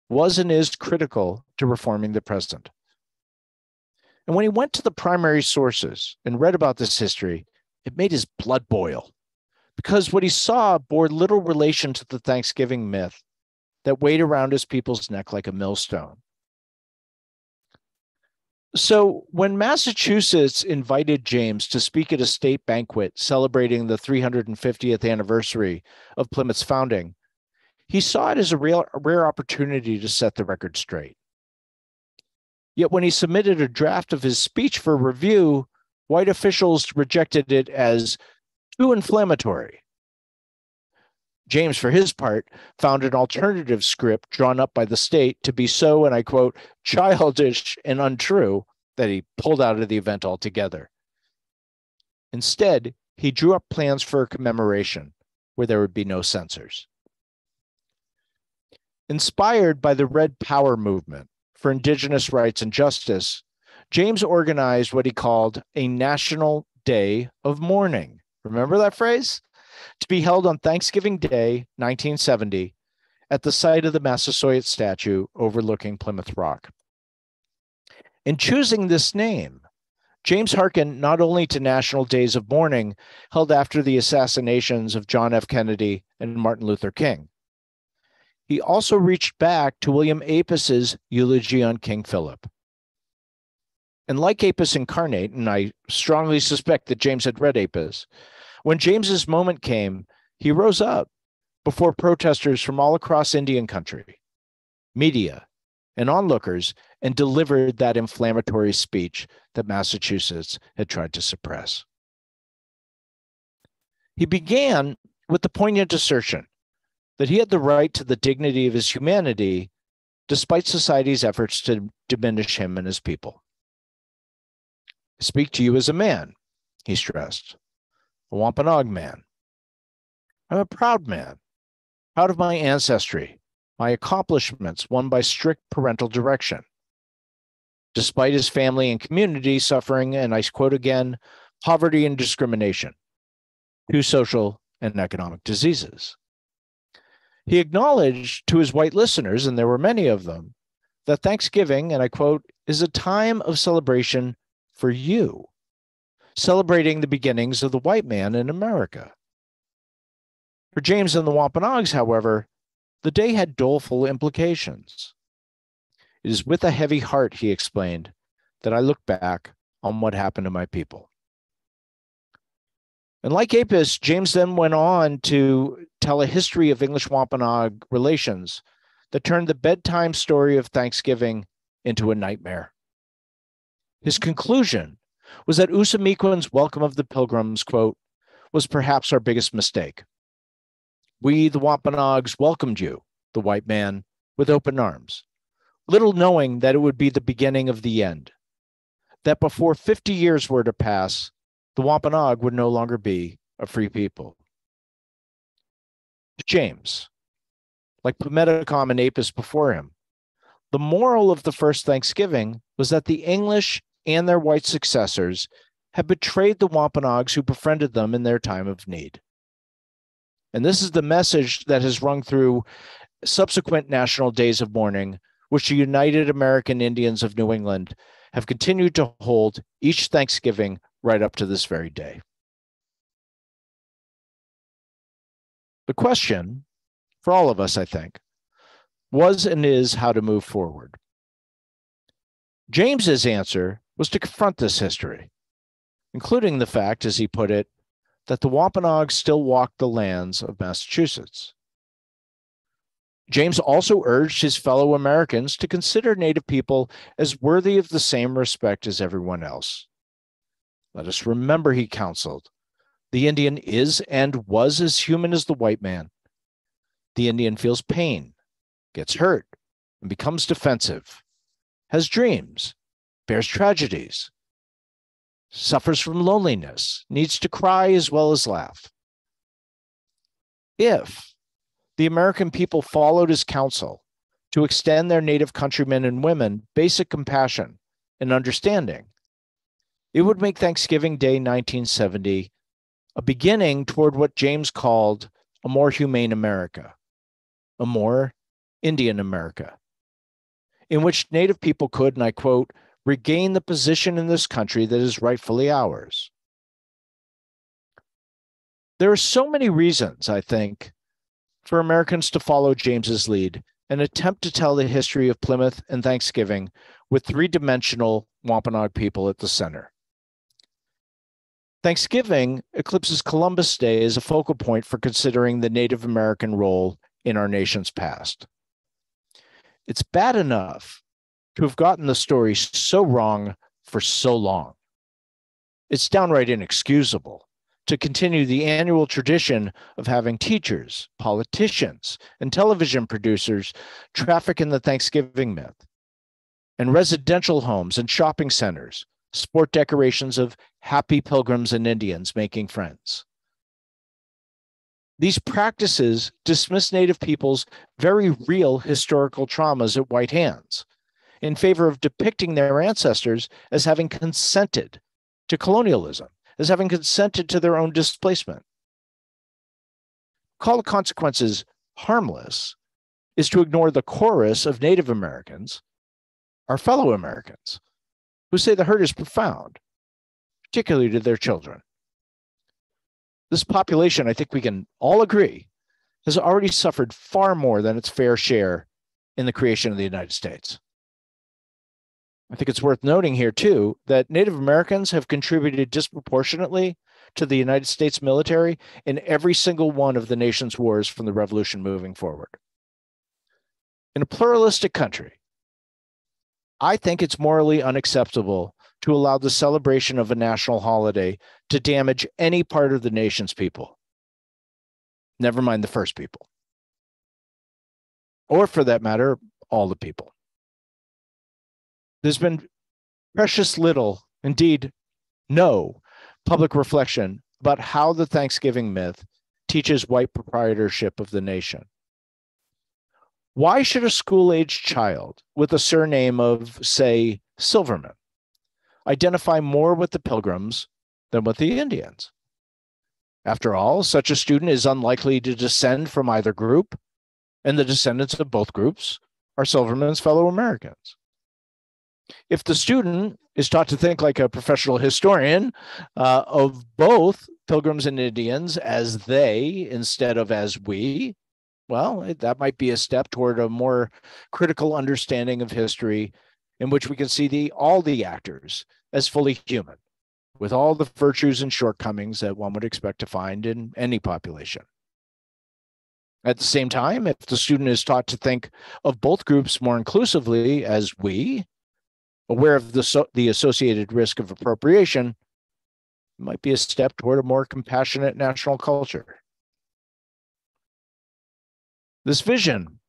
was and is critical to reforming the present. And when he went to the primary sources and read about this history, it made his blood boil, because what he saw bore little relation to the Thanksgiving myth that weighed around his people's neck like a millstone. So when Massachusetts invited James to speak at a state banquet celebrating the 350th anniversary of Plymouth's founding, he saw it as a rare opportunity to set the record straight. Yet when he submitted a draft of his speech for review, white officials rejected it as too inflammatory. James, for his part, found an alternative script drawn up by the state to be so, and I quote, childish and untrue, that he pulled out of the event altogether. Instead, he drew up plans for a commemoration where there would be no censors. Inspired by the Red Power movement for indigenous rights and justice, James organized what he called a National Day of Mourning. Remember that phrase? To be held on Thanksgiving Day, 1970, at the site of the Massasoit statue overlooking Plymouth Rock. In choosing this name, James hearkened not only to national days of mourning held after the assassinations of John F. Kennedy and Martin Luther King. He also reached back to William Apis's eulogy on King Philip. And like Apis incarnate, and I strongly suspect that James had read Apis, when James's moment came, he rose up before protesters from all across Indian country, media, and onlookers, and delivered that inflammatory speech that Massachusetts had tried to suppress. He began with the poignant assertion that he had the right to the dignity of his humanity, despite society's efforts to diminish him and his people. I speak to you as a man, he stressed, a Wampanoag man. I'm a proud man, proud of my ancestry, my accomplishments won by strict parental direction, despite his family and community suffering, and I quote again, poverty and discrimination, two social and economic diseases. He acknowledged to his white listeners, and there were many of them, that Thanksgiving, and I quote, is a time of celebration for you, celebrating the beginnings of the white man in America. For James and the Wampanoags, however, the day had doleful implications. It is with a heavy heart, he explained, that I look back on what happened to my people. And like Apis, James then went on to tell a history of English Wampanoag relations that turned the bedtime story of Thanksgiving into a nightmare. His conclusion was that Ousamequin's welcome of the Pilgrims, quote, was perhaps our biggest mistake. We, the Wampanoags, welcomed you, the white man, with open arms, little knowing that it would be the beginning of the end, that before 50 years were to pass, the Wampanoag would no longer be a free people. James, like Plymouth and Apis before him, the moral of the first Thanksgiving was that the English and their white successors had betrayed the Wampanoags who befriended them in their time of need. And this is the message that has rung through subsequent national days of mourning, which the United American Indians of New England have continued to hold each Thanksgiving right up to this very day. The question for all of us, I think, was and is how to move forward. James's answer was to confront this history, including the fact, as he put it, that the Wampanoags still walk the lands of Massachusetts. James also urged his fellow Americans to consider Native people as worthy of the same respect as everyone else. Let us remember, he counseled, the Indian is and was as human as the white man. The Indian feels pain, gets hurt, and becomes defensive, has dreams, bears tragedies, suffers from loneliness, needs to cry as well as laugh. If the American people followed his counsel to extend their native countrymen and women basic compassion and understanding, it would make Thanksgiving Day 1970 a beginning toward what James called a more humane America, a more Indian America, in which Native people could, and I quote, regain the position in this country that is rightfully ours. There are so many reasons, I think, for Americans to follow James's lead and attempt to tell the history of Plymouth and Thanksgiving with three-dimensional Wampanoag people at the center. Thanksgiving eclipses Columbus Day as a focal point for considering the Native American role in our nation's past. It's bad enough to have gotten the story so wrong for so long. It's downright inexcusable to continue the annual tradition of having teachers, politicians, and television producers traffic in the Thanksgiving myth, and residential homes and shopping centers sport decorations of happy pilgrims and Indians making friends. These practices dismiss Native peoples' very real historical traumas at white hands in favor of depicting their ancestors as having consented to colonialism, as having consented to their own displacement. Call the consequences harmless is to ignore the chorus of Native Americans, our fellow Americans, who say the hurt is profound, particularly to their children. This population, I think we can all agree, has already suffered far more than its fair share in the creation of the United States. I think it's worth noting here, too, that Native Americans have contributed disproportionately to the United States military in every single one of the nation's wars from the Revolution moving forward. In a pluralistic country, I think it's morally unacceptable to allow the celebration of a national holiday to damage any part of the nation's people, never mind the first people, or for that matter, all the people. There's been precious little, indeed no, public reflection about how the Thanksgiving myth teaches white proprietorship of the nation. Why should a school-aged child with a surname of, say, Silverman identify more with the Pilgrims than with the Indians? After all, such a student is unlikely to descend from either group, and the descendants of both groups are Silverman's fellow Americans. If the student is taught to think like a professional historian of both Pilgrims and Indians as they instead of as we, well, that might be a step toward a more critical understanding of history in which we can see all the actors as fully human, with all the virtues and shortcomings that one would expect to find in any population. At the same time, if the student is taught to think of both groups more inclusively as we, aware of the associated risk of appropriation, it might be a step toward a more compassionate national culture. This vision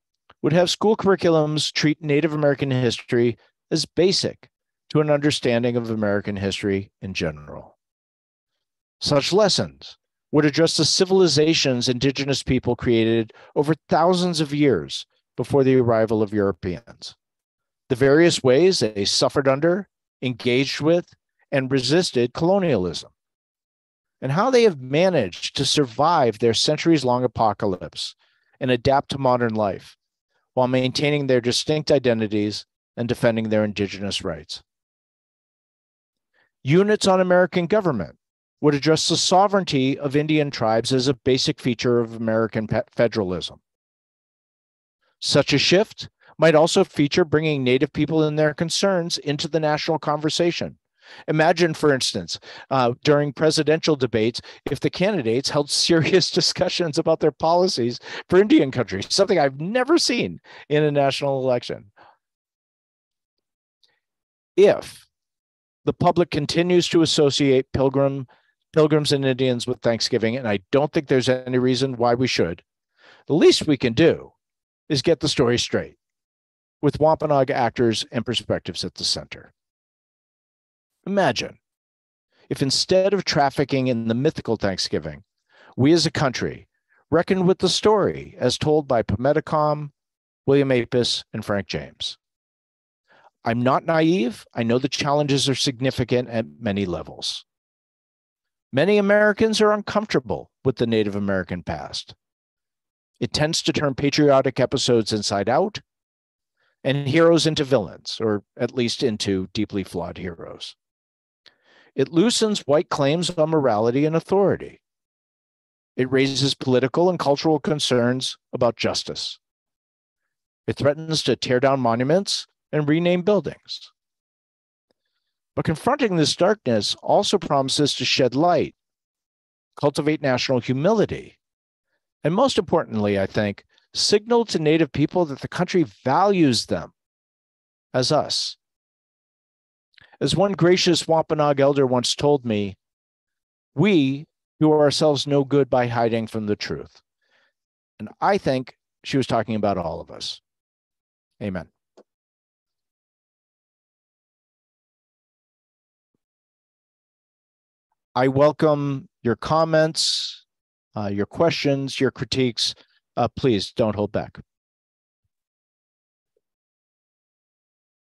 would have school curriculums treat Native American history as basic to an understanding of American history in general. Such lessons would address the civilizations indigenous people created over thousands of years before the arrival of Europeans, the various ways they suffered under, engaged with, and resisted colonialism, and how they have managed to survive their centuries-long apocalypse and adapt to modern life while maintaining their distinct identities and defending their indigenous rights. Units on American government would address the sovereignty of Indian tribes as a basic feature of American federalism. Such a shift might also feature bringing Native people and their concerns into the national conversation. Imagine, for instance, during presidential debates, if the candidates held serious discussions about their policies for Indian country, something I've never seen in a national election. If the public continues to associate pilgrims and Indians with Thanksgiving, and I don't think there's any reason why we should, the least we can do is get the story straight, with Wampanoag actors and perspectives at the center. Imagine if instead of trafficking in the mythical Thanksgiving, we as a country reckoned with the story as told by Pametacom, William Apis, and Frank James. I'm not naive. I know the challenges are significant at many levels. Many Americans are uncomfortable with the Native American past. It tends to turn patriotic episodes inside out and heroes into villains, or at least into deeply flawed heroes. It loosens white claims on morality and authority. It raises political and cultural concerns about justice. It threatens to tear down monuments and rename buildings. But confronting this darkness also promises to shed light, cultivate national humility, and most importantly, I think, signal to Native people that the country values them as us. As one gracious Wampanoag elder once told me, we do ourselves no good by hiding from the truth. And I think she was talking about all of us. Amen. I welcome your comments, your questions, your critiques. Please don't hold back.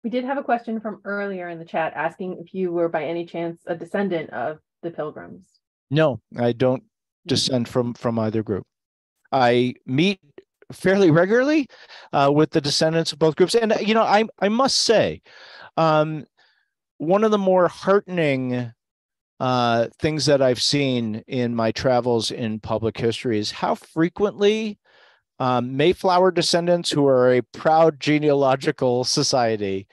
We did have a question from earlier in the chat asking if you were by any chance a descendant of the Pilgrims. No, I don't descend from either group. I meet fairly regularly with the descendants of both groups. And, I must say, one of the more heartening things that I've seen in my travels in public history is how frequently Mayflower descendants, who are a proud genealogical society,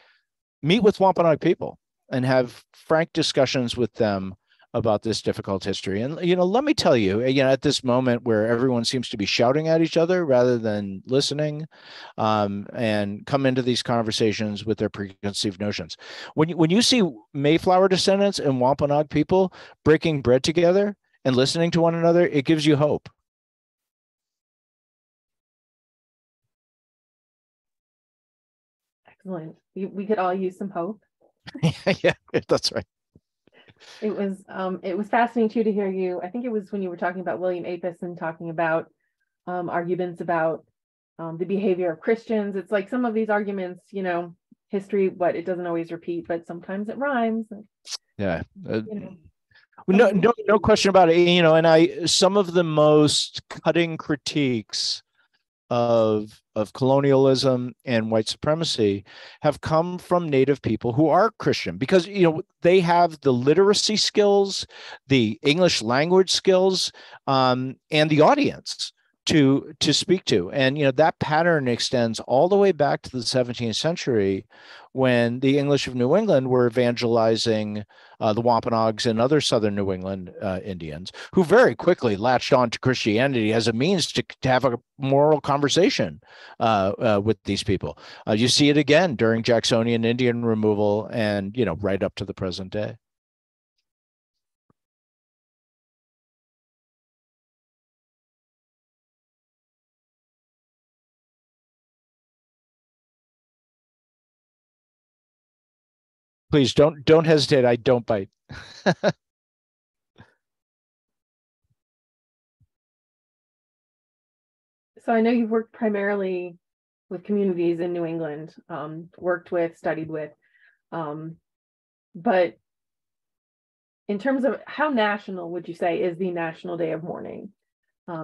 meet with Wampanoag people and have frank discussions with them about this difficult history. And, let me tell you, at this moment where everyone seems to be shouting at each other rather than listening, and come into these conversations with their preconceived notions. When you see Mayflower descendants and Wampanoag people breaking bread together and listening to one another, it gives you hope. Excellent. We could all use some hope. Yeah, that's right. It was fascinating too to hear you. I think it was when you were talking about William Apis and talking about arguments about the behavior of Christians. It's like some of these arguments, history, it doesn't always repeat, but sometimes it rhymes. Yeah. No question about it. And some of the most cutting critiques of colonialism and white supremacy have come from Native people who are Christian, because they have the literacy skills, the English language skills, and the audience to speak to. And that pattern extends all the way back to the 17th century, when the English of New England were evangelizing the Wampanoags and other southern New England Indians, who very quickly latched on to Christianity as a means to have a moral conversation with these people. You see it again during Jacksonian Indian removal and, right up to the present day. Please don't hesitate. I don't bite. So I know you've worked primarily with communities in New England, worked with, studied with, but in terms of how national would you say is the National Day of Mourning?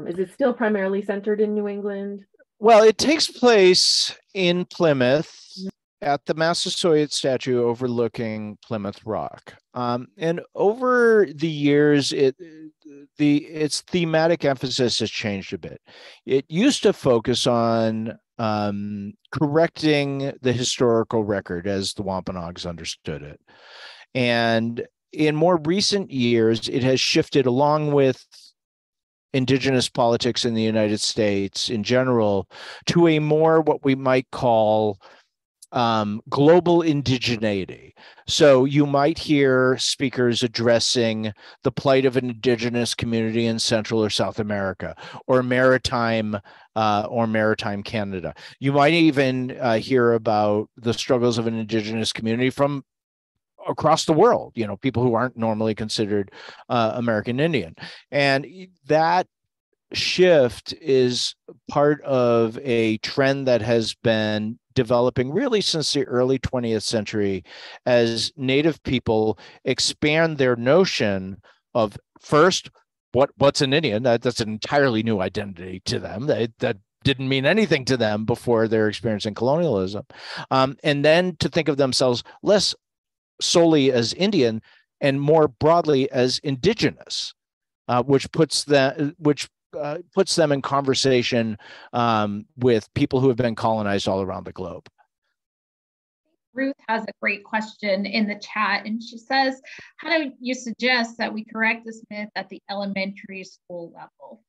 Is it still primarily centered in New England? Well, it takes place in Plymouth at the Massasoit statue overlooking Plymouth Rock. And over the years, its thematic emphasis has changed a bit. It used to focus on correcting the historical record as the Wampanoags understood it. And in more recent years, it has shifted, along with indigenous politics in the United States in general, to a more what we might call global indigeneity. So you might hear speakers addressing the plight of an indigenous community in Central or South America, or maritime Canada. You might even hear about the struggles of an indigenous community from across the world, people who aren't normally considered American Indian. And that shift is part of a trend that has been developing really since the early 20th century, as Native people expand their notion of, first, what's an Indian. That's an entirely new identity to them. That didn't mean anything to them before their experience in colonialism. And then to think of themselves less solely as Indian and more broadly as indigenous, which puts them in conversation with people who have been colonized all around the globe. Ruth has a great question in the chat, and she says, how do you suggest that we correct this myth at the elementary school level?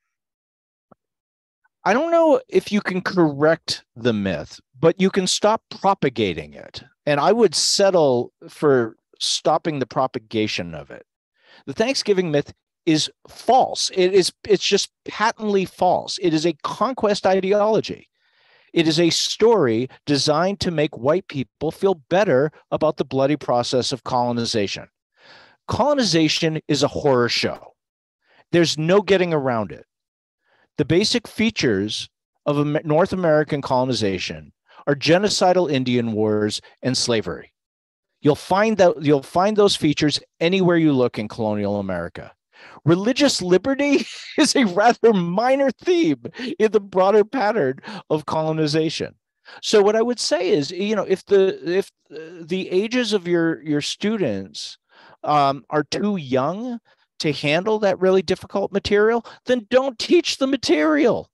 I don't know if you can correct the myth, but you can stop propagating it. And I would settle for stopping the propagation of it. The Thanksgiving myth is false. It's just patently false. It is a conquest ideology. It is a story designed to make white people feel better about the bloody process of colonization. colonization is a horror show. There's no getting around it. The basic features of North American colonization are genocidal Indian wars and slavery. You'll find those features anywhere you look in colonial America. Religious liberty is a rather minor theme in the broader pattern of colonization. So what I would say is, if the ages of your students are too young to handle that really difficult material, then don't teach the material.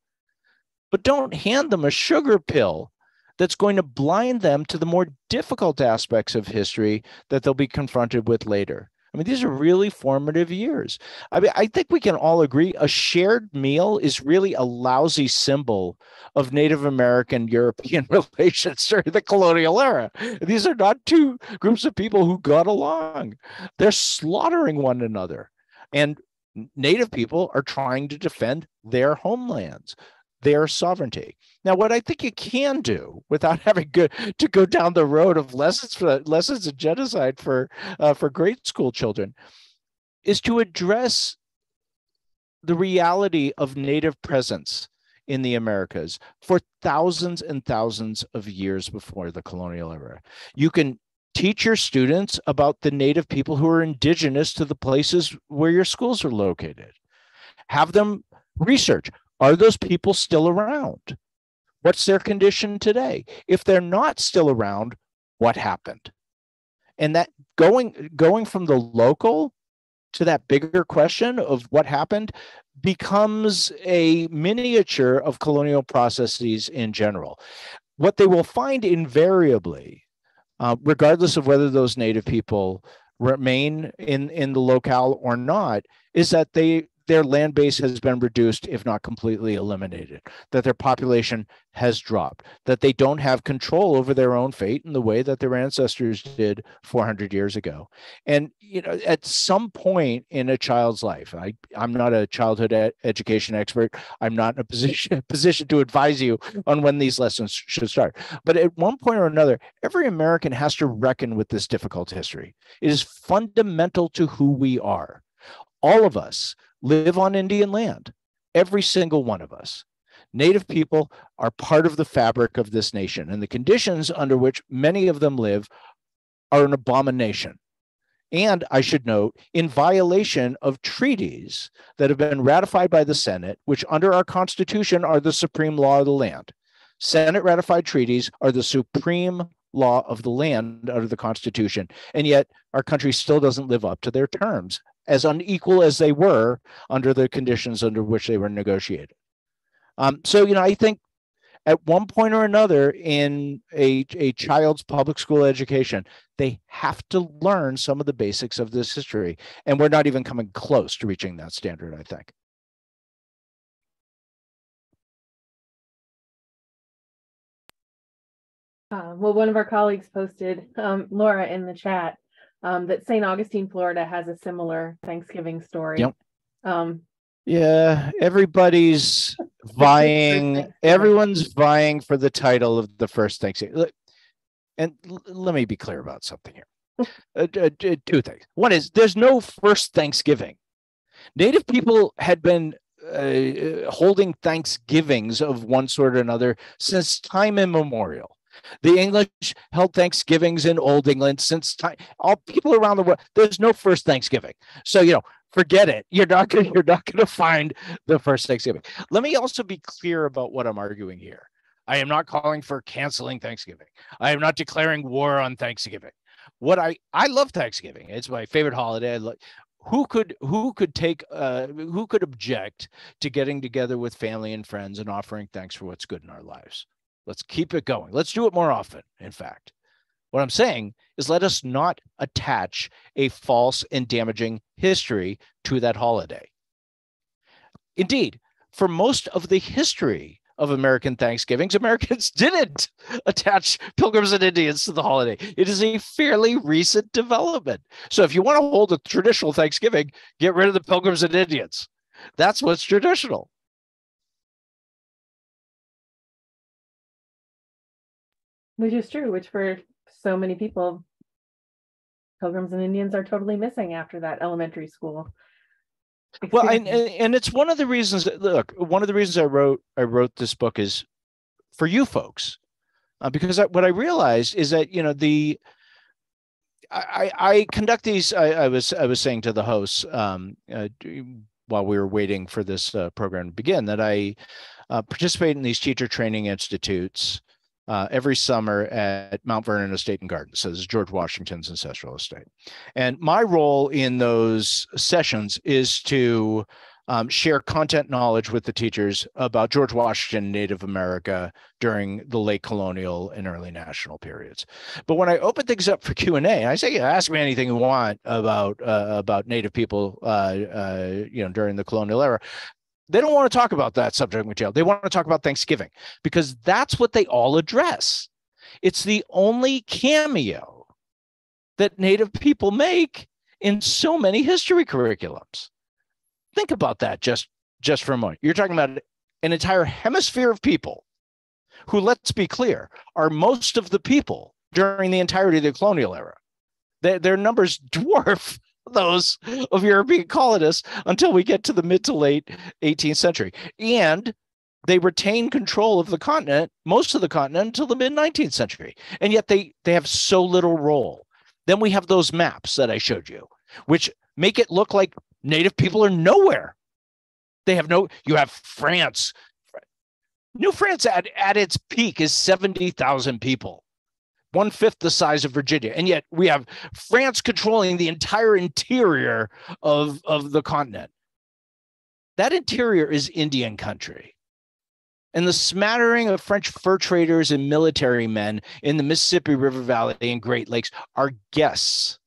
But don't hand them a sugar pill that's going to blind them to the more difficult aspects of history that they'll be confronted with later. I mean, these are really formative years. I mean, I think we can all agree a shared meal is really a lousy symbol of Native American European relations during the colonial era. These are not two groups of people who got along. They're slaughtering one another. And Native people are trying to defend their homelands, their sovereignty. Now, what I think you can do without having to go down the road of lessons of genocide for grade school children is to address the reality of Native presence in the Americas for thousands and thousands of years before the colonial era. You can teach your students about the Native people who are indigenous to the places where your schools are located. Have them research. Are those people still around? What's their condition today? If they're not still around, what happened? And that going from the local to that bigger question of what happened becomes a miniature of colonial processes in general. What they will find invariably, regardless of whether those Native people remain in the locale or not, is that their land base has been reduced, if not completely eliminated, that their population has dropped, that they don't have control over their own fate in the way that their ancestors did 400 years ago. And, at some point in a child's life, I'm not a childhood education expert. I'm not in a position to advise you on when these lessons should start. But at one point or another, every American has to reckon with this difficult history. It is fundamental to who we are. All of us live on Indian land, every single one of us. Native people are part of the fabric of this nation, and the conditions under which many of them live are an abomination. And I should note, in violation of treaties that have been ratified by the Senate, which under our Constitution are the supreme law of the land. Senate ratified treaties are the supreme law of the land under the Constitution, and yet our country still doesn't live up to their terms, as unequal as they were under the conditions under which they were negotiated. So, I think at one point or another in a child's public school education, they have to learn some of the basics of this history. And we're not even coming close to reaching that standard, I think. Well, one of our colleagues posted, Laura, in the chat, that St. Augustine, Florida has a similar Thanksgiving story. Yep. Yeah, everybody's vying. Everyone's vying for the title of the first Thanksgiving. And let me be clear about something here. Two things. One is there's no first Thanksgiving. Native people had been holding Thanksgivings of one sort or another since time immemorial. The English held Thanksgivings in Old England since time. All people around the world. There's no first Thanksgiving. So forget it. You're not going to find the first Thanksgiving. Let me also be clear about what I'm arguing here. I am not calling for canceling Thanksgiving. I am not declaring war on Thanksgiving. What I love Thanksgiving. It's my favorite holiday. Who could object to getting together with family and friends and offering thanks for what's good in our lives? Let's keep it going. Let's do it more often, in fact. What I'm saying is let us not attach a false and damaging history to that holiday. Indeed, for most of the history of American Thanksgivings, Americans didn't attach Pilgrims and Indians to the holiday. It is a fairly recent development. So if you want to hold a traditional Thanksgiving, get rid of the Pilgrims and Indians. That's what's traditional. Which is true, which for so many people Pilgrims and Indians are totally missing after that elementary school Well, experience. and it's one of the reasons that, look, one of the reasons I wrote this book is for you folks, because what I realized is that, you know, I conduct these. I was saying to the hosts while we were waiting for this program to begin that I participate in these teacher training institutes every summer at Mount Vernon Estate and Gardens. So this is George Washington's ancestral estate. And my role in those sessions is to share content knowledge with the teachers about George Washington, Native America during the late colonial and early national periods. But when I open things up for Q&A, I say, ask me anything you want about Native people, you know, during the colonial era. They don't want to talk about that subject material. They want to talk about Thanksgiving because that's what they all address. It's the only cameo that Native people make in so many history curriculums. Think about that just for a moment. You're talking about an entire hemisphere of people who, let's be clear, are most of the people during the entirety of the colonial era. Their numbers dwarf those of European colonists until we get to the mid to late 18th century. And they retain control of the continent, most of the continent, until the mid 19th century. And yet they have so little role. Then we have those maps that I showed you, which make it look like Native people are nowhere. They have you have France. New France at its peak is 70,000 people. 1/5 the size of Virginia. And yet we have France controlling the entire interior of the continent. That interior is Indian country. And the smattering of French fur traders and military men in the Mississippi River Valley and Great Lakes are guests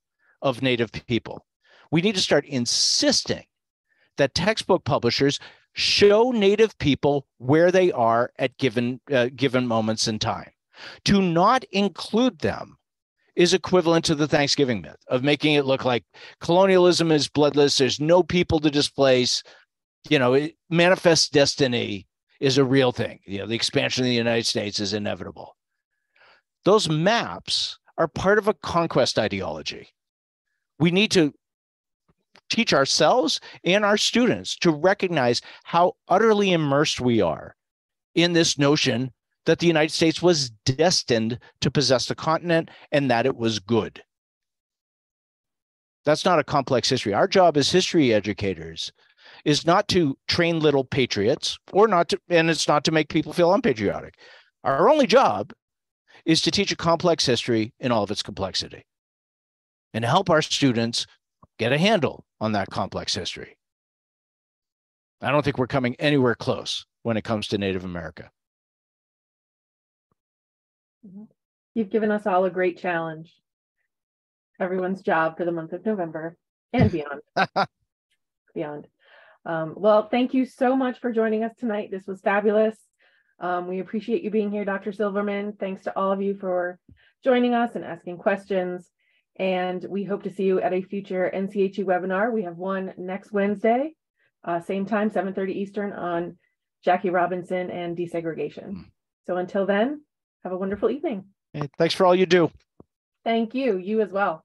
of Native people. We need to start insisting that textbook publishers show Native people where they are at given moments in time. To not include them is equivalent to the Thanksgiving myth of making it look like colonialism is bloodless. There's no people to displace. You know, manifest destiny is a real thing. You know, the expansion of the United States is inevitable. Those maps are part of a conquest ideology. We need to teach ourselves and our students to recognize how utterly immersed we are in this notion that the United States was destined to possess the continent and that it was good. That's not a complex history. Our job as history educators is not to train little patriots and it's not to make people feel unpatriotic. Our only job is to teach a complex history in all of its complexity and help our students get a handle on that complex history. I don't think we're coming anywhere close when it comes to Native America. You've given us all a great challenge. Everyone's job for the month of November and beyond. Well, thank you so much for joining us tonight. This was fabulous. We appreciate you being here, Dr. Silverman. Thanks to all of you for joining us and asking questions. And we hope to see you at a future NCHE webinar. We have one next Wednesday, same time, 7:30 Eastern, on Jackie Robinson and desegregation. So until then, have a wonderful evening. Hey, thanks for all you do. Thank you. You as well.